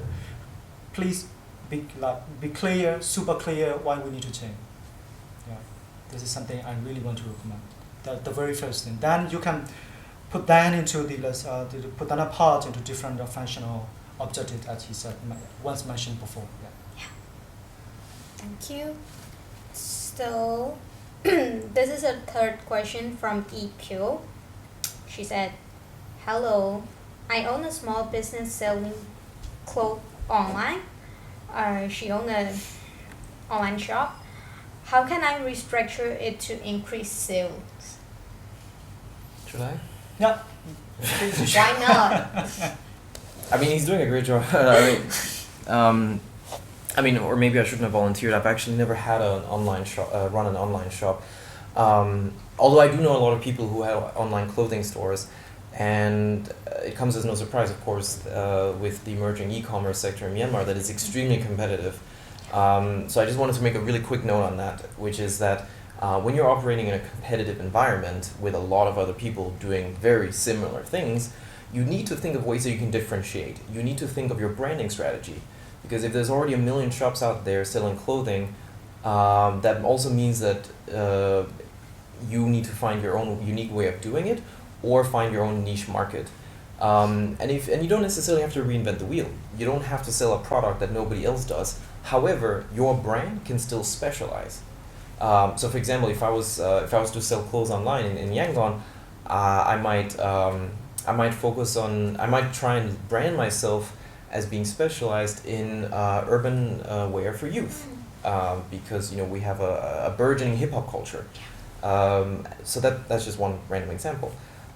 please be clear, super clear why we need to change. Yeah, this is something I really want to recommend. The very first thing. Then you can put that into put that apart into different functional objectives, as he said once mentioned before. Yeah. Thank you. So this is a third question from EQ. She said, "Hello, I own a small business selling clothes online. She owns an online shop. How can I restructure it to increase sales?" Should I? Yeah. Why not? I mean, he's doing a great job. Or maybe I shouldn't have volunteered. I've actually never had an online shop, run an online shop. Although I do know a lot of people who have online clothing stores, and it comes as no surprise, of course, with the emerging e-commerce sector in Myanmar that is extremely competitive. So I just wanted to make a really quick note on that, which is that when you're operating in a competitive environment with a lot of other people doing very similar things, you need to think of ways that you can differentiate. You need to think of your branding strategy. Because if there's already a million shops out there selling clothing, that also means that you need to find your own unique way of doing it, or find your own niche market. And you don't necessarily have to reinvent the wheel. You don't have to sell a product that nobody else does. However, your brand can still specialize. So, for example, if I was to sell clothes online in Yangon, I might focus on, I might try and brand myself as being specialized in urban wear for youth, because we have a burgeoning hip hop culture. So that's just one random example.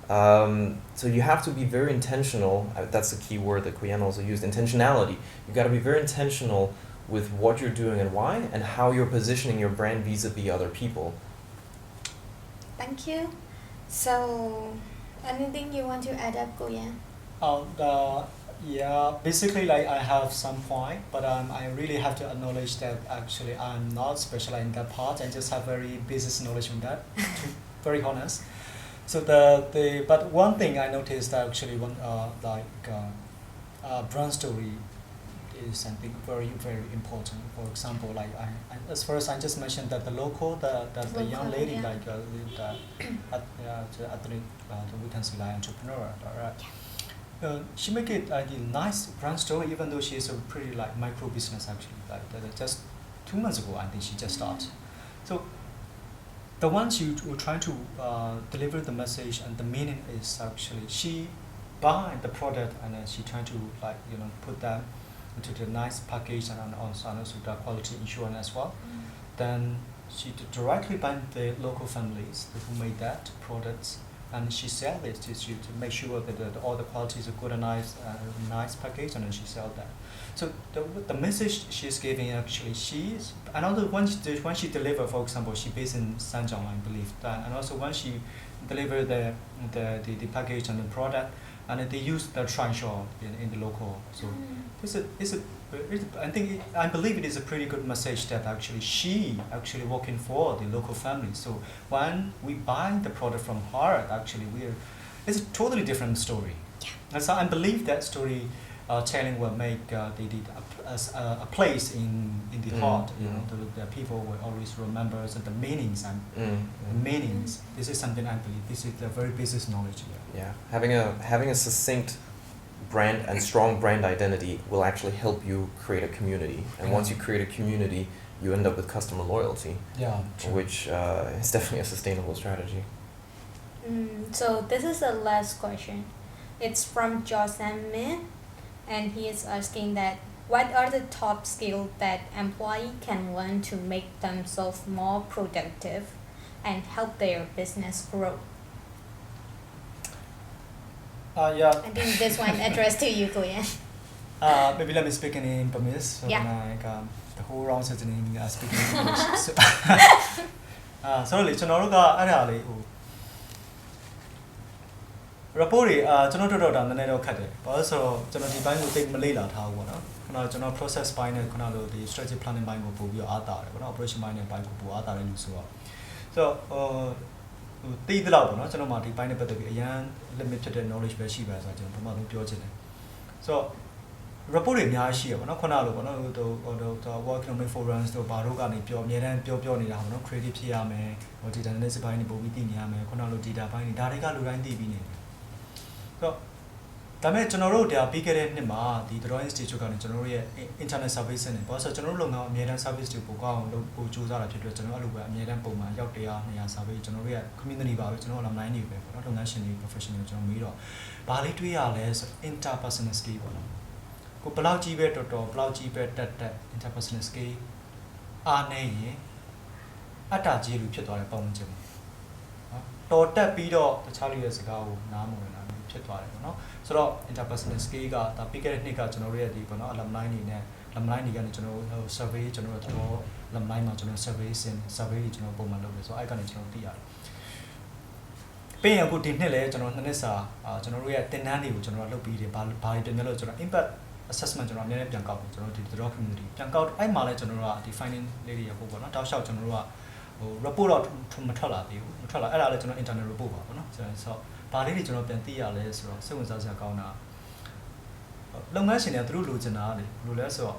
So you have to be very intentional. That's the key word that Kuyan also used, intentionality. You got to be very intentional with what you're doing and why, and how you're positioning your brand vis-a-vis other people. Thank you. So, anything you want to add up, Kuyan? Yeah, basically like I have some point, but I really have to acknowledge that actually I'm not specialized in that part. I just have very business knowledge on that, to be very honest. So but one thing I noticed that actually one brand story is something very very important. For example, like I as first I just mentioned that the young lady, yeah. like we can say like entrepreneur, right? She make it like a nice brand story, even though she is a pretty like micro business actually. Like just 2 months ago, I think she just started. So the ones you were trying to deliver the message and the meaning is actually she buy the product and then she trying to put that into the nice package and also the quality insurance as well. Then she directly buy the local families who made that products. And she sell it to make sure that all the qualities are good and nice package, and then she sell that. So the message she's giving actually, she's another when she deliver, for example, she based in Sanjiang, I believe, and also when she deliver the package and the product, and they use the transhaw in the local. So I believe it is a pretty good message that actually she actually working for the local family. So when we buy the product from her, actually it's a totally different story. Yeah. And so I believe that story telling will make a place in the heart. The people will always remember the meanings and the meanings. This is something I believe. This is the very business knowledge. Yeah, having a succinct brand and strong brand identity will actually help you create a community. And once you create a community, you end up with customer loyalty. Yeah, true. Which is definitely a sustainable strategy. So this is the last question. It's from Josan Min, and he is asking that what are the top skills that employee can learn to make themselves more productive and help their business grow? Yeah. I think this one addressed to you, Kuyan. Maybe let me speak in Burmese. So Yeah. like the whole round sitting speaking English. Soလေကျွန်တော်တို့ကအဲ့ဒါလေးဟို report တွေကျွန်တော်တို့တော့နည်းနည်းတော့ခက်တယ်။ဘာလို့ဆိုတော့ကျွန်တော်ဒီဘိုင်းကိုသိမလေ့လာထားဘူးပေါ့နော်။ခုနကကျွန်တော် process ဘိုင်းနဲ့ခုနလိုဒီ strategy planning ဘိုင်းကိုပို့ပြီးအားတာတယ်ပေါ့နော် operation ဘိုင်းနဲ့ဘိုင်းကိုပို့အားတာတယ်လို့ဆိုတော့တီးသလောက်ပေါ့နော်ကျွန်တော်မှဒီဘိုင်းနဲ့ပတ်သက်ပြီးအရန် limit ဖြစ်တဲ့ knowledge ပဲရှိပါဆိုတော့ကျွန်တော်ပထမဆုံးပြောချင်တယ်။ဆိုတော့ report တွေအများကြီးရှိရပါတော့ခုနလိုပေါ့နော်ဟို World Economic Forums တို့ဘာတို့ကနေအများတန်းပြောနေတာပေါ့နော် creative ဖြစ်ရမယ်ဟို data analysis ဘိုင်းတွေပို့ပြီးသိနေရမယ်ခုနလို data ဘိုင်းတွေဒါတွေကလူတိုင်းသိပြီးနေတယ်ဆိုတော့ဒါပေမဲ့ကျွန်တော်တို့ဒါပြီးခဲ့တဲ့နှစ်မှာဒီ Drawing Institute ကနေကျွန်တော်တို့ရဲ့ internet service နဲ့ပေါ့ဆိုတော့ကျွန်တော်တို့လုပ်ငန်းအများတန်း service တွေပို့ကောင်းအောင်လုပ်ပို့ကြိုးစားတာဖြစ်ပြီးတော့ကျွန်တော်အဲ့လိုပဲအများတန်းပုံမှန်ရောက်100 200 service ကျွန်တော်တို့ရဲ့ community ပါပဲကျွန်တော် alumni တွေပဲပေါ့နော်လုပ်ငန်းရှင်တွေ professional ကျွန်တော်မေးတော့ဘာလေးတွေးရလဲဆို interpersonal skill ပေါ့နော်ကိုဘယ်လောက်ကြီးပဲတော်တော်ဘယ်လောက်ကြီးပဲတက် interpersonal skill အားနေရင်အတ္တကြီးလူဖြစ်သွားတဲ့ပုံမှန်ချက်ပေါ့နော်တော်တက်ပြီးတော့တခြားလူရဲ့စကားကိုနားမဝင်တာဖြစ်သွားတယ်ပေါ့နော်ဆိုတော့ interpersonal skill ကဒါပြီးခဲ့တဲ့နှစ်ကကျွန်တော်တို့ရဲ့ဒီပေါ့နော် alumni တွေနဲ့ alumni တွေကနေကျွန်တော်တို့ survey ကျွန်တော်တို့ alumni မှာကျွန်တော် survey တွေကျွန်တော်ပုံမှန်လုပ်တယ်ဆိုတော့အဲ့ကနေကျွန်တော်သိရတယ်ပြီးရင်အခုဒီနှစ်လဲကျွန်တော်နှစ်နှစ်စာကျွန်တော်တို့ရဲ့တင်နန်းတွေကိုကျွန်တော်လုပ်ပြီးတယ်ဘာတွေတင်ပြလို့ကျွန်တော် impact assessment ကျွန်တော်အများနဲ့ပြန်ကောက်တယ်ကျွန်တော်ဒီ draw community ပြန်ကောက်အဲ့မှာလဲကျွန်တော်တို့ကဒီ finding လေးတွေရဖို့ပေါ့နော်တောက်လျှောက်ကျွန်တော်တို့ကဟို report တော့မထွက်လာသေးဘူးမထွက်လာအဲ့ဒါလဲကျွန်တော် internal report ပါပေါ့နော်ဆိုတော့ ဘာလေးတွေကျွန်တော်ပြန်သိရလဲဆိုတော့စိတ်ဝင်စားစရာကောင်းတာလုပ်ငန်းရှင်တွေကသူတို့လိုချင်တာလေဘယ်လိုလဲဆိုတော့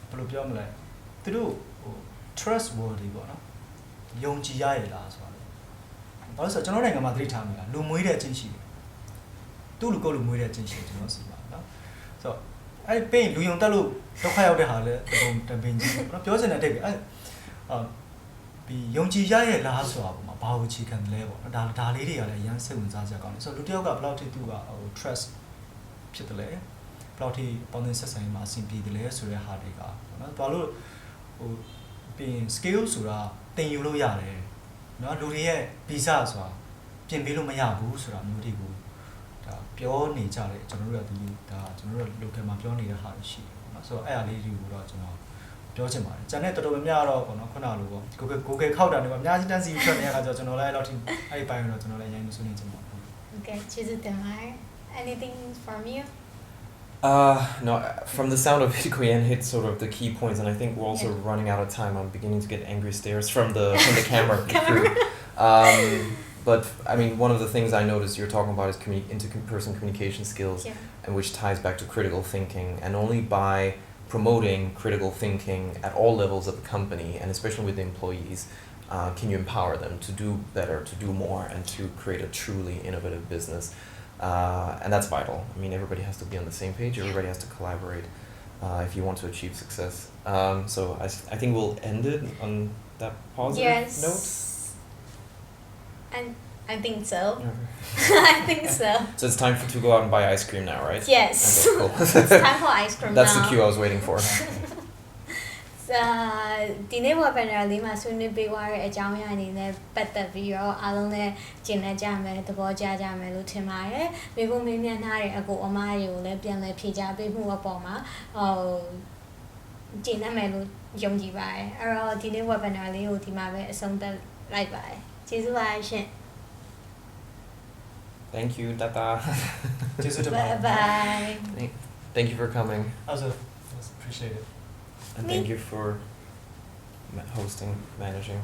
ဘယ်လိုပြောမလဲသူတို့ဟို trustworthy ပေါ့နော်ယုံကြည်ရရလားဆိုတာလေဘာလို့ဆိုတော့ကျွန်တော်နိုင်ငံမှာသတိထားမိတာလူမွေးတဲ့အချင်းရှိတယ်သူ့လူကိုလူမွေးတဲ့အချင်းရှိတယ်ကျွန်တော်စီပါနော်ဆိုတော့အဲ့ပိန်လူယုံတက်လို့ဒုက္ခရောက်တဲ့ဟာလဲတပင်ကြီးနော်ပြောချင်တဲ့အတိတ်ပဲအဲ့ဒီယုံကြည်ရရလားဆိုတာပေါ့မှာဘာကိုအခြေခံလဲပေါ့နော်ဒါလေးတွေကလည်းအရင်စိတ်ဝင်စားစရာကောင်းတယ်ဆိုတော့လူတစ်ယောက်ကဘယ်လောက်ထိသူကဟို trust ဖြစ်တယ်လဲဘယ်လောက်ထိပေါင်းသင်းဆက်ဆံရေးမှာအဆင်ပြေတယ်လဲဆိုတဲ့ဟာတွေကပေါ့နော်ဘာလို့ဟိုပြင် skill ဆိုတာတင်ယူလို့ရတယ်နော်လူတွေရဲ့ visa ဆိုတာပြင်ပေးလို့မရဘူးဆိုတာမျိုးတွေကိုဒါပြောနေကြတယ်ကျွန်တော်တို့ကဒါကျွန်တော်တို့ local မှာပြောနေတဲ့ဟာရှိတယ်ပေါ့နော်ဆိုတော့အဲ့အရာလေးတွေကိုတော့ကျွန်တော်ပြောချင်ပါတယ်။ကျန်တဲ့တော်တော်များများတော့ပေါ့နော်ခုနလိုပေါ့ Google ခောက်တာတွေပေါ့အများကြီးတန်းစီထွက်နေတဲ့အခါကျတော့ကျွန်တော်လည်းအဲ့လောက်ထိအဲ့ဒီပိုင်းတော့ကျွန်တော်လည်းအရင်မဆွေးနွေးချင်ပါဘူး။ Okay, choose it tomorrow. Anything from you? No, from the sound of it, Korean hit sort of the key points, and I think we're also running out of time. I'm beginning to get angry stares from the camera crew. But I mean, one of the things I noticed you're talking about is interperson communication skills, and which ties back to critical thinking. And only by promoting critical thinking at all levels of the company, and especially with the employees, can you empower them to do better, to do more, and to create a truly innovative business. And that's vital. I mean, everybody has to be on the same page. Everybody has to collaborate if you want to achieve success. So I think we'll end it on that positive note. And I think so. Okay. I think so. So it's time to go out and buy ice cream now, right? Yes. Okay, cool. It's time for ice cream That's now. the cue I was waiting for. ဒီနေ့ webinar လေးမှာဆွေးနွေးပေးသွားတဲ့အကြောင်းအရာအနေနဲ့ပတ်သက်ပြီးတော့အားလုံးလည်းကျင့်ကြမယ်သဘောကျကြမယ်လို့ထင်ပါတယ်။မိဖို့မေးမြန်းထားတဲ့အကိုအမတွေကိုလည်းပြန်လည်ဖြေကြားပေးမှုအပေါ်မှာကျင့်နိုင်မယ်လို့ယုံကြည်ပါတယ်။အဲ့တော့ဒီနေ့ webinar လေးကိုဒီမှာပဲအဆုံးသတ်လိုက်ပါတယ်။ကျေးဇူးပါရှင် Thank you, Tata. Bye bye. Thank you for coming. Also appreciate it. And thank you for hosting, managing.